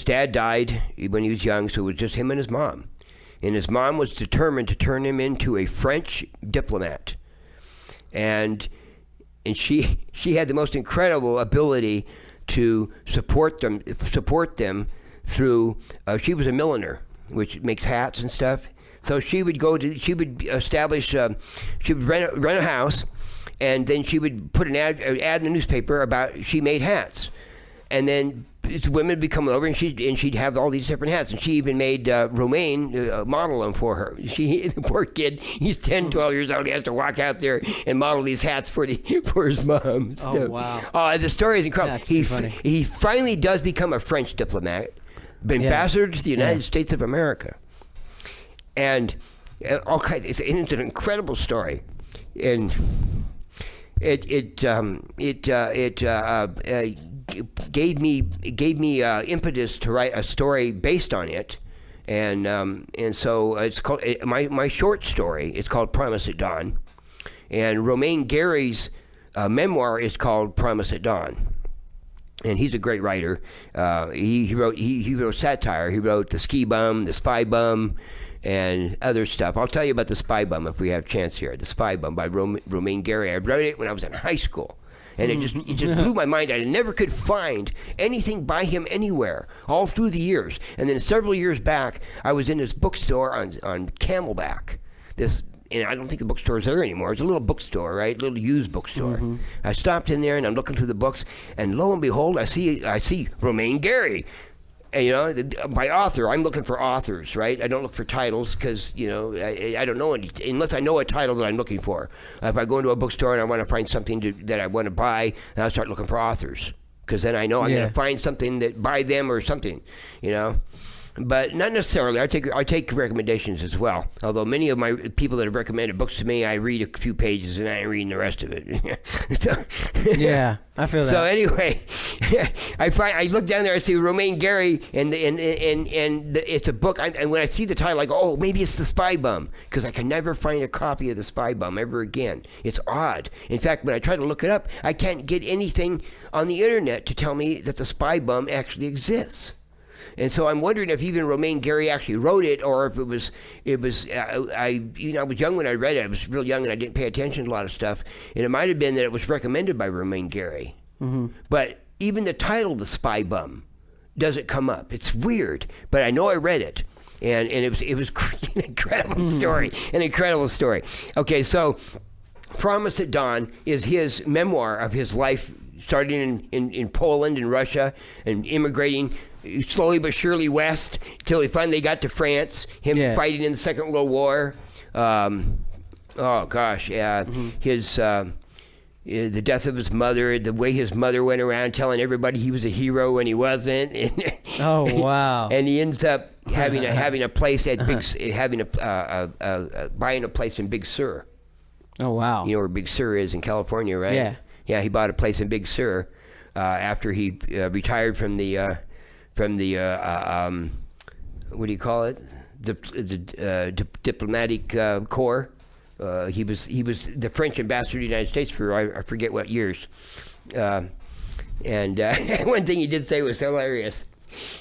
dad died when he was young, so it was just him and his mom. And his mom was determined to turn him into a French diplomat. And she had the most incredible ability to support them through, she was a milliner, which makes hats and stuff. So she would establish, she would rent a house, and then she would put an ad in the newspaper about she made hats. And then women would come over, and she'd have all these different hats. And she even made Romaine model them for her. The poor kid, he's 10, 12 years old. He has to walk out there and model these hats for his mom. Oh, wow. The story is incredible. That's too funny. He finally does become a French diplomat, ambassador to the United States of America. And all kinds. It's an incredible story. And it gave me impetus to write a story based on it, and so it's called my short story. It's called Promise at Dawn, and Romain Gary's memoir is called Promise at Dawn, and he's a great writer. He wrote satire. He wrote The Ski Bum, The Spy Bum, and other stuff. I'll tell you about The Spy Bum if we have a chance here. The Spy Bum by Romain Gary. I wrote it when I was in high school. And it just blew my mind. I never could find anything by him anywhere, all through the years. And then several years back, I was in this bookstore on Camelback. And I don't think the bookstore is there anymore. It's a little bookstore, right? Little used bookstore. Mm-hmm. I stopped in there, and I'm looking through the books, and lo and behold, I see Romain Gary. by author, I'm looking for authors, right? I don't look for titles because, I don't know any, unless I know a title that I'm looking for. If I go into a bookstore and I want to find something that I want to buy, then I'll start looking for authors because then I know I'm going to find something that by them or something, But not necessarily. I take recommendations as well. Although many of my people that have recommended books to me, I read a few pages and I ain't reading the rest of it. Yeah, I feel that. So anyway, I look down there, I see Romain Gary, and it's a book. And when I see the title, I go, oh, maybe it's The Spy Bum, because I can never find a copy of The Spy Bum ever again. It's odd. In fact, when I try to look it up, I can't get anything on the internet to tell me that The Spy Bum actually exists. And so I'm wondering if even Romain Gary actually wrote it, or if it was. I was young when I read it. I was real young and I didn't pay attention to a lot of stuff. And it might have been that it was recommended by Romain Gary. Mm-hmm. But even the title, The Spy Bum, doesn't come up. It's weird, but I know I read it, and it was an incredible story. An incredible story. Okay, so Promise at Dawn is his memoir of his life, starting in Poland and Russia and immigrating slowly but surely west until he finally got to France, fighting in the Second World War. His the death of his mother, the way his mother went around telling everybody he was a hero when he wasn't. Oh, wow. And he ends up having a place at buying a place in Big Sur. Oh, wow. You know where Big Sur is in California, right? Yeah. Yeah, he bought a place in Big Sur after he retired from the what do you call it? The diplomatic corps. He was the French ambassador to the United States for I forget what years. And one thing he did say was hilarious.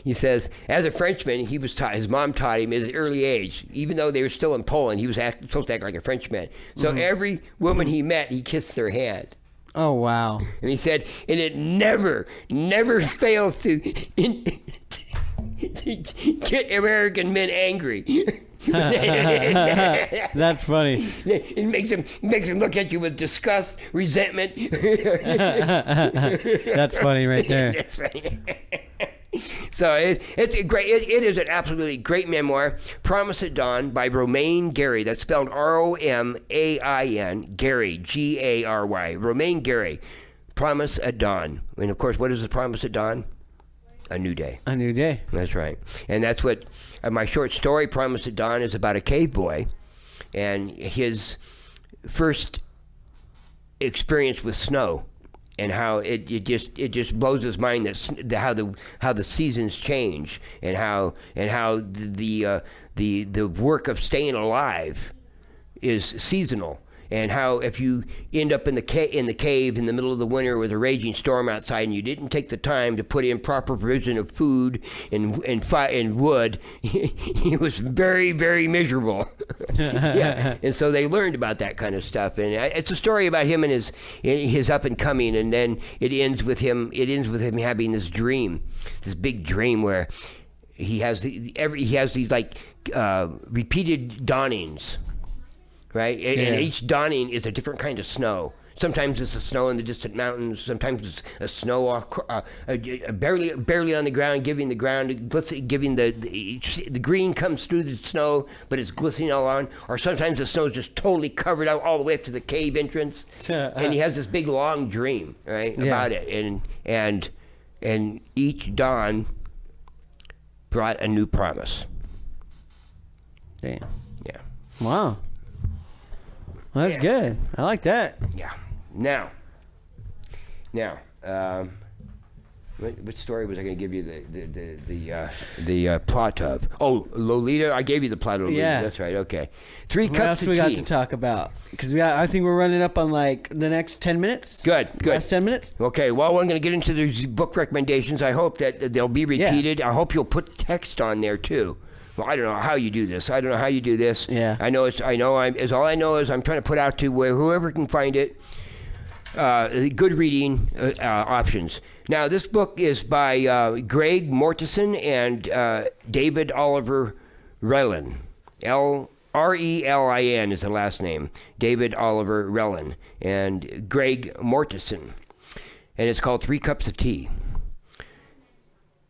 He says, as a Frenchman, he was taught. His mom taught him at an early age, even though they were still in Poland, he was supposed to act like a Frenchman. So every woman he met, he kissed their hand. Oh, wow. And he said, and it never fails to get American men angry. That's funny. It makes him look at you with disgust, resentment. That's funny right there. That's funny. So it's a great. It is an absolutely great memoir, Promise at Dawn by Romain Gary. That's spelled Romain, Gary, Gary. Romain Gary, Promise at Dawn. And of course, what is the Promise at Dawn? A new day. A new day. That's right. And that's what my short story, Promise at Dawn, is about a cave boy and his first experience with snow. And how it just blows his mind that how the seasons change and how the work of staying alive is seasonal, and how if you end up in the cave in the middle of the winter with a raging storm outside and you didn't take the time to put in proper provision of food and wood, he was very, very miserable. Yeah, and so they learned about that kind of stuff, and it's a story about him and his up and coming, and then it ends with him having this big dream where he has these like repeated dawnings. Right, and each dawning is a different kind of snow. Sometimes it's the snow in the distant mountains. Sometimes it's a snow barely on the ground, giving the green comes through the snow, but it's glistening all on. Or sometimes the snow is just totally covered out all the way up to the cave entrance, and he has this big long dream, right, about it. And each dawn brought a new promise. Damn. Yeah. Wow. Well, that's good. I like that. Yeah. Now, what story was I going to give you the plot of? Oh, Lolita. I gave you the plot of Lolita. Yeah. That's right. Okay. What else we got to talk about? Because I think we're running up on like the next 10 minutes. Good. Last 10 minutes. Okay. Well, I'm going to get into these book recommendations. I hope that they'll be repeated. Yeah. I hope you'll put text on there too. Well, I don't know how you do this. Yeah. All I know is I'm trying to put out to where whoever can find it, good reading options. Now, this book is by Greg Mortensen and David Oliver Relin. Relin is the last name. David Oliver Relin and Greg Mortensen. And it's called 3 Cups of Tea.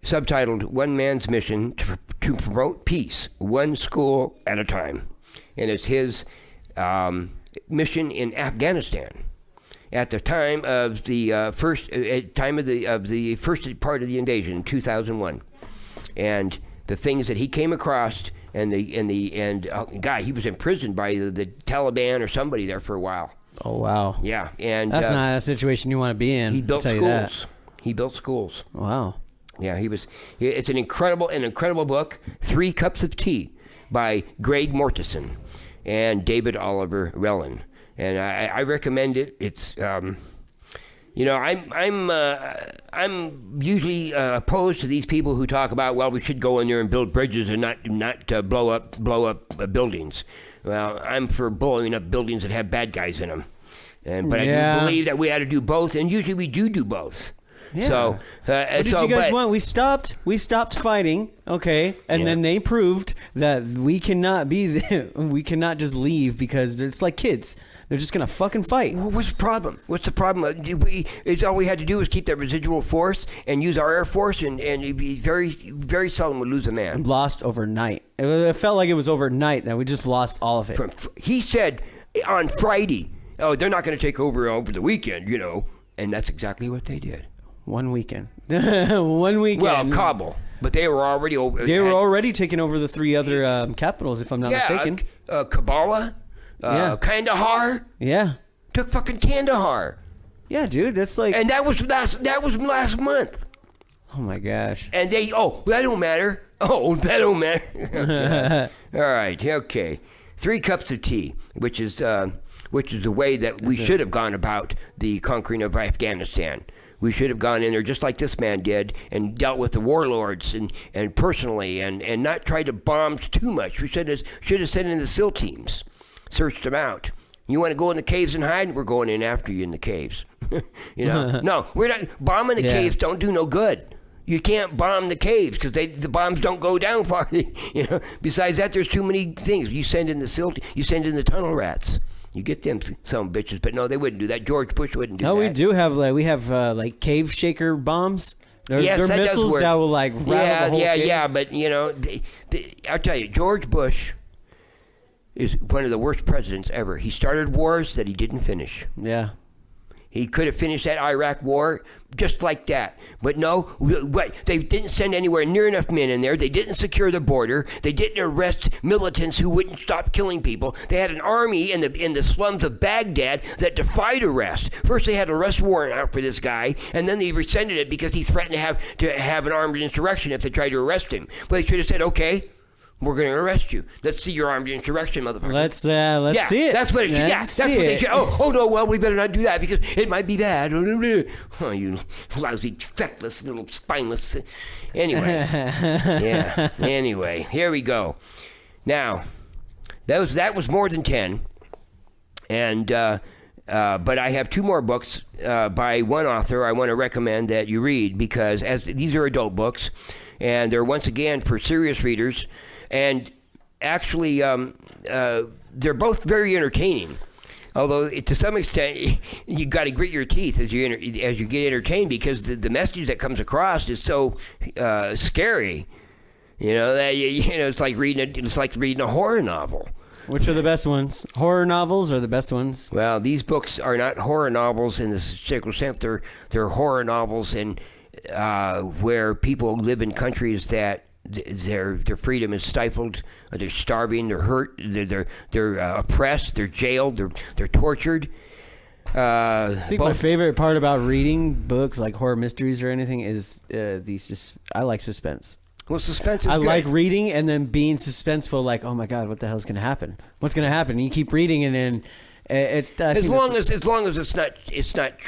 subtitled "One Man's Mission to Promote Peace, One School at a Time," and it's his mission in Afghanistan at the time of the first part of the invasion in 2001, and the things that he came across, and guy, he was imprisoned by the Taliban or somebody there for a while. Oh wow. Yeah, and that's not a situation you want to be in. He built schools. He built schools. Wow. Yeah, it's an incredible book, 3 Cups of Tea by Greg Mortensen and David Oliver Relin. And I recommend it. It's, I'm usually opposed to these people who talk about, well, we should go in there and build bridges and not blow up buildings. Well, I'm for blowing up buildings that have bad guys in them. But I do believe that we ought to do both, and usually we do both. Yeah. So, what did you guys want? We stopped fighting, okay, and then they proved that we cannot just leave because it's like kids. They're just gonna fucking fight. Well, what's the problem? It's all we had to do was keep that residual force and use our Air Force, and we very, very seldom would lose a man. Lost overnight. It felt like it was overnight that we just lost all of it. He said on Friday, "Oh, they're not going to take over the weekend, and that's exactly what they did. 1 weekend. 1 weekend. Well, Kabul, but they were already over. They were already taking over the 3 other capitals, if I'm not mistaken. Kabbalah, Kandahar. Yeah. Took fucking Kandahar. Yeah, dude, that's like. And that was last month. Oh my gosh. And that don't matter. Oh, that don't matter. All right, okay. 3 Cups of Tea, which is the way that we should have gone about the conquering of Afghanistan. We should have gone in there just like this man did and dealt with the warlords and personally and not tried to bomb too much. We should have sent in the SEAL teams, searched them out. You want to go in the caves and hide? We're going in after you in the caves. No, we're not. Bombing the caves don't do no good. You can't bomb the caves because the bombs don't go down far. Besides that, there's too many things. You send in the tunnel rats. You get them some bitches, but no, they wouldn't do that. George Bush wouldn't do that. No, we do have like cave shaker bombs. They're missiles that will like rattle the whole cave. Yeah, but I'll tell you, George Bush is one of the worst presidents ever. He started wars that he didn't finish. Yeah. He could have finished that Iraq war just like that. But no, they didn't send anywhere near enough men in there. They didn't secure the border. They didn't arrest militants who wouldn't stop killing people. They had an army in the slums of Baghdad that defied arrest. First they had an arrest warrant out for this guy, and then they rescinded it because he threatened to have an armed insurrection if they tried to arrest him. But they should have said, okay, we're going to arrest you. Let's see your armed insurrection, motherfucker. Let's see it. That's what it should. That's what they should. Oh no, well, we better not do that because it might be bad. Oh, you lousy, feckless, little spineless. Anyway. Yeah. Anyway, here we go. Now, that was more than 10. And but I have 2 more books by one author I want to recommend that you read because these are adult books, and they're once again for serious readers. And actually, they're both very entertaining. Although, to some extent, you got to grit your teeth as you get entertained because the message that comes across is so scary. That it's like reading a horror novel. Which are the best ones? Horror novels are the best ones. Well, these books are not horror novels in the sacred sense. They're horror novels where people live in countries that their freedom is stifled. They're starving. They're hurt. They're oppressed. They're jailed. They're tortured. I think my favorite part about reading books like horror mysteries or anything is I like suspense. Well, suspense is I good. like reading and then being suspenseful. Like, oh my god, what the hell's going to happen? What's going to happen? And you keep reading and then. As long as it's not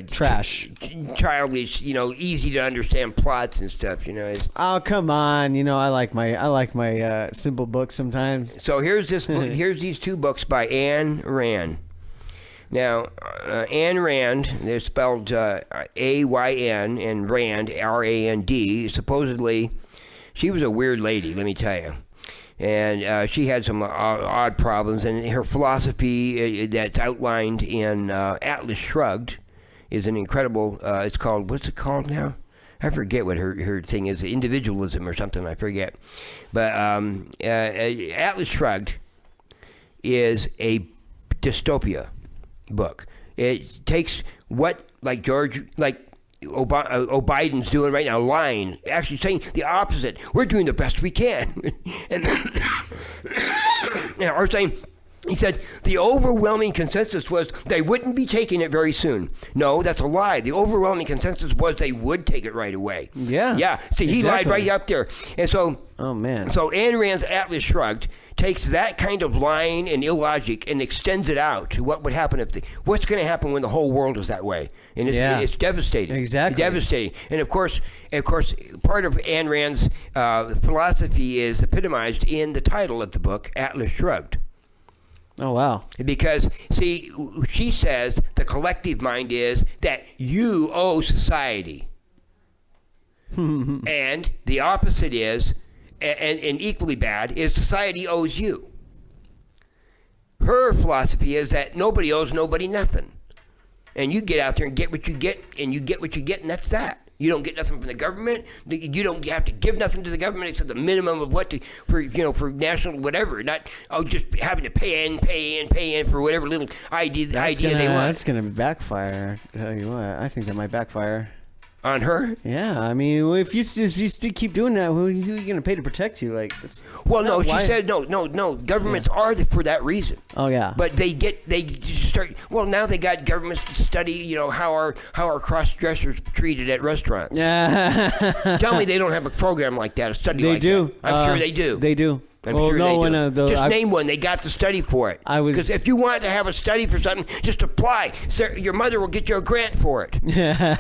trash, childish, easy to understand plots and stuff, Oh come on, I like my simple books sometimes. So here's these 2 books by Ayn Rand. Now, Ayn Rand, they're spelled A-Y-N and Rand, R-A-N-D. Supposedly, she was a weird lady, let me tell you. And she had some odd problems, and her philosophy that's outlined in Atlas Shrugged is an incredible, what's it called now? I forget what her thing is, individualism or something, I forget. But Atlas Shrugged is a dystopia book. It takes what, like Biden's doing right now, lying, actually saying the opposite. We're doing the best we can. And or saying, he said, the overwhelming consensus was they wouldn't be taking it very soon. No, that's a lie. The overwhelming consensus was they would take it right away. Yeah. Yeah. See, he lied right up there. And so, oh, man. So Ayn Rand's Atlas Shrugged takes that kind of lying and illogic and extends it out to what would happen what's going to happen when the whole world is that way. And it's devastating. Exactly. Devastating. And of course, part of Ayn Rand's philosophy is epitomized in the title of the book, Atlas Shrugged. Oh, wow. Because, see, she says the collective mind is that you owe society. And the opposite is, and equally bad, is society owes you. Her philosophy is that nobody owes nobody nothing. And you get out there and get what you get, and you get what you get, and that's that. You don't get nothing from the government. You don't have to give nothing to the government except the minimum of for national whatever. Not just having to pay in for whatever little idea they want. That's gonna backfire. I tell you what, I think that might backfire. On her? Yeah, I mean, if you still keep doing that, who are you going to pay to protect you? Like, well, no, she said no. Governments are for that reason. Oh yeah. But they start. Well, now they got governments to study, how are cross dressers treated at restaurants. Yeah. Tell me they don't have a program like that, a study like that. I'm sure they do. They do. I'm sure they do. Just name one. They got the study for it. Because if you want to have a study for something, just apply. Sir, your mother will get you a grant for it. Yeah.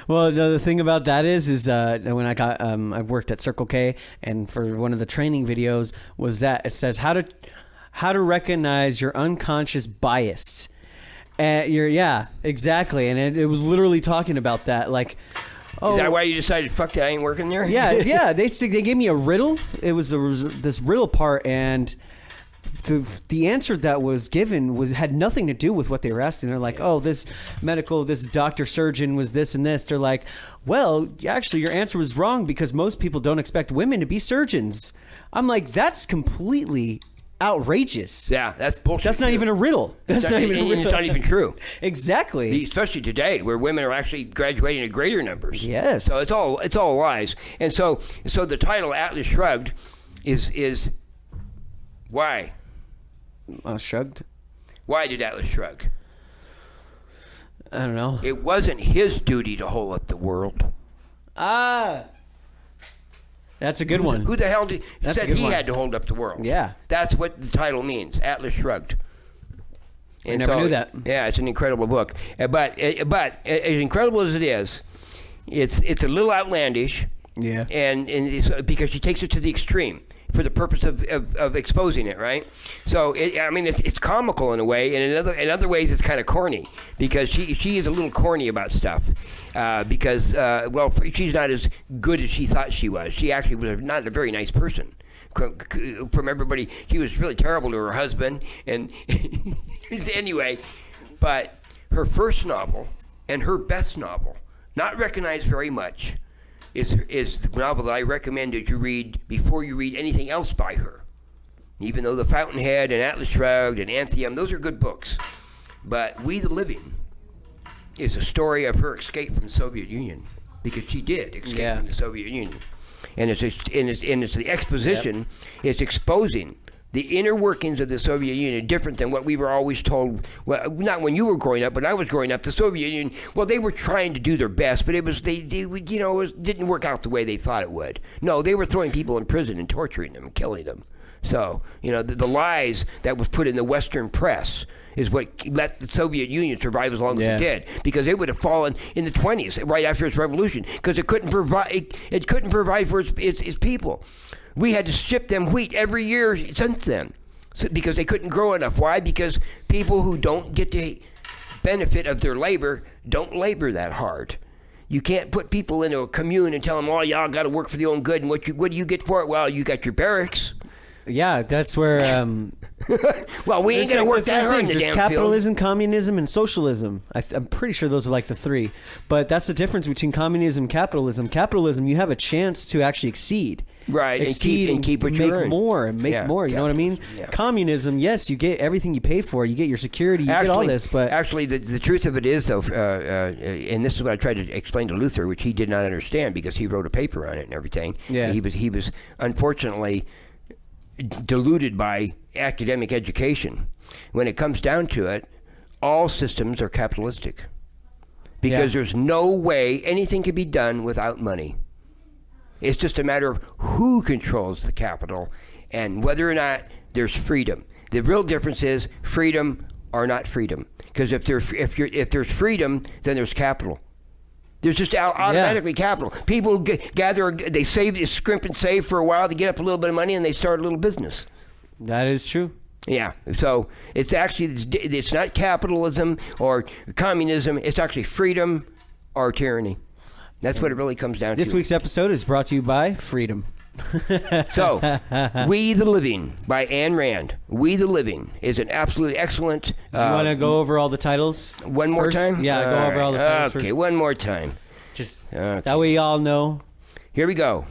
Well, the thing about that is when I worked at Circle K, and for one of the training videos was that it says how to recognize your unconscious bias. Exactly, and it was literally talking about that, like. Oh, is that why you decided, fuck that, I ain't working there? Yeah. They gave me a riddle. It was this riddle part, and the answer that was given had nothing to do with what they were asking. They're like, this doctor surgeon was this and this. They're like, well, actually, your answer was wrong because most people don't expect women to be surgeons. I'm like, that's completely outrageous. Yeah, that's bullshit. That's not even a riddle. It's not even true. Exactly. Especially today, where women are actually graduating in greater numbers. Yes. So it's all lies. And so the title Atlas Shrugged is why? Shrugged. Why did Atlas shrug? I don't know. It wasn't his duty to hold up the world. That's a good one. Who the hell said he had to hold up the world? Yeah. That's what the title means, Atlas Shrugged. I never knew that. Yeah, it's an incredible book. But as incredible as it is, it's a little outlandish. Yeah. And it's, because she takes it to the extreme for the purpose of exposing it, right? So, it's comical in a way, and in other ways it's kind of corny, because she is a little corny about stuff. Because she's not as good as she thought she was. She actually was not a very nice person. From everybody, she was really terrible to her husband. And anyway, but her first novel and her best novel, not recognized very much, is the novel that I recommend that you read before you read anything else by her. Even though The Fountainhead and Atlas Shrugged and Anthium, those are good books. But We the Living is a story of her escape from the Soviet Union, because she did escape from the Soviet Union. And it's the exposition, it's exposing the inner workings of the Soviet Union, different than what we were always told. Well, not when you were growing up, but I was growing up. The Soviet Union, well, they were trying to do their best, but it didn't work out the way they thought it would. No, they were throwing people in prison and torturing them and killing them. So, the lies that was put in the Western press is what let the Soviet Union survive as long as it did, because it would have fallen in the 1920s, right after its revolution, because it couldn't provide for its people. We had to ship them wheat every year since then, because they couldn't grow enough. Why? Because people who don't get the benefit of their labor don't labor that hard. You can't put people into a commune and tell them, y'all got to work for their own good, and what do you get for it? Well, you got your barracks. Yeah, that's where. Well, we ain't There's gonna like work the that three hard in things. the There's damn capitalism, communism, and socialism. I'm pretty sure those are like the three. But that's the difference between communism and capitalism. Capitalism, you have a chance to actually exceed. Right, Exceed and keep what you make earn. more and make Yeah, more. You know what I mean? yeah. Communism, yes, you get everything you pay for. You get your security. You get all this, but actually, the truth of it is, though, and this is what I tried to explain to Luther, which he did not understand because he wrote a paper on it and everything. Yeah. He was unfortunately deluded by academic education. When it comes down to it, all systems are capitalistic because there's no way anything can be done without money. It's just a matter of who controls the capital and whether or not there's freedom. The real difference is freedom or not freedom. Because if there's freedom, then there's capital. There's just automatically capital. People gather, they scrimp and save for a while to get up a little bit of money, and they start a little business. that is true. Yeah, so it's not capitalism or communism. It's actually freedom or tyranny. That's what it really comes down to. This week's episode is brought to you by Freedom. So, We the Living by Ayn Rand. We the Living is an absolutely excellent. Do you want to go over all the titles? One more first? time? Yeah, go over all the titles Okay, first. one more time. Just Okay. that way y'all know. Here we go.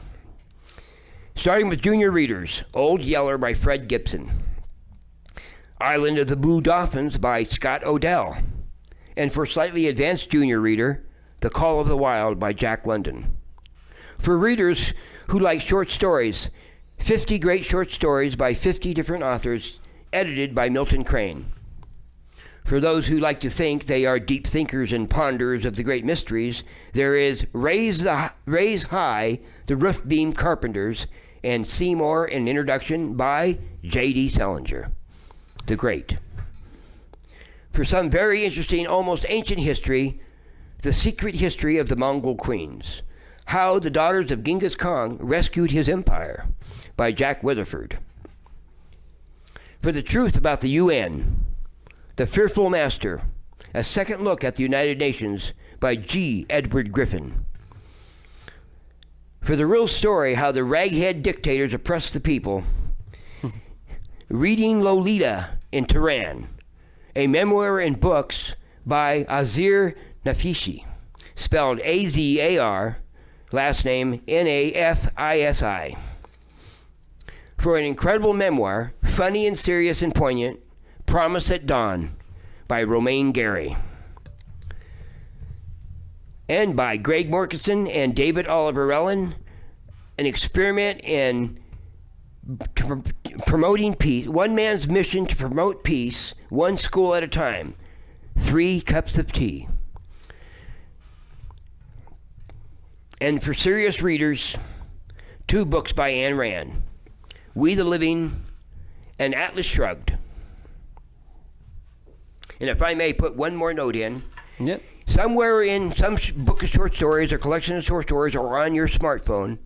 Starting with junior readers, Old Yeller by Fred Gibson. Island of the Blue Dolphins by Scott Odell. And for slightly advanced junior reader, The Call of the Wild by Jack London. For readers who like short stories, 50 great short stories by 50 different authors, edited by Milton Crane. For those who like to think they are deep thinkers and ponderers of the great mysteries, there is Raise High, the Roof Beam Carpenters, and Seymour, an introduction by J.D. Salinger, the Great. For some very interesting, almost ancient history, The Secret History of the Mongol Queens, How the Daughters of Genghis Khan Rescued His Empire, by Jack Weatherford. For the Truth About the UN, The Fearful Master, A Second Look at the United Nations, by G. Edward Griffin. For the Real Story, How the Raghead Dictators Oppressed the People, Reading Lolita in Tehran, a memoir in books by Azir Nafisi, spelled A-Z-A-R, last name N-A-F-I-S-I. For an incredible memoir, funny and serious and poignant, Promise at Dawn, by Romaine Gary. And by Greg Mortensen and David Oliver Ellen, an experiment in promoting peace, one man's mission to promote peace, one school at a time, 3 cups of tea. And for serious readers, 2 books by Ayn Rand, We the Living and Atlas Shrugged. And if I may put one more note in, Yep. somewhere in some book of short stories or collection of short stories or on your smartphone,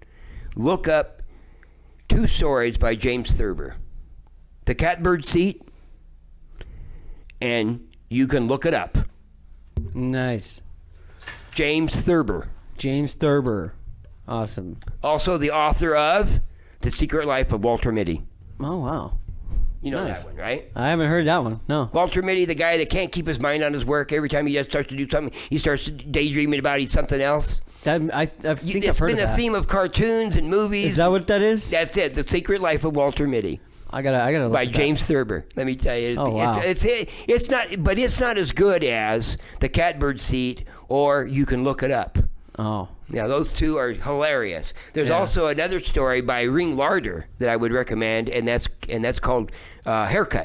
look up 2 stories by James Thurber. The Catbird Seat, and you can look it up. Nice. James Thurber. James Thurber. Awesome. Also the author of The Secret Life of Walter Mitty. Oh, wow. You know Nice. that one, right? I haven't heard that one. No. Walter Mitty, the guy that can't keep his mind on his work. Every time he just starts to do something, he starts daydreaming about something else. I think I've It's heard been of a that. theme of cartoons and movies. Is that what that is? That's it. The Secret Life of Walter Mitty I gotta look by at that. James Thurber. Let me tell you, Oh, wow. it's not, but it's not as good as The Catbird Seat or You Can Look It Up. Oh. Yeah, those 2 are hilarious. There's Yeah. also another story by Ring Larder that I would recommend, and that's called Haircut.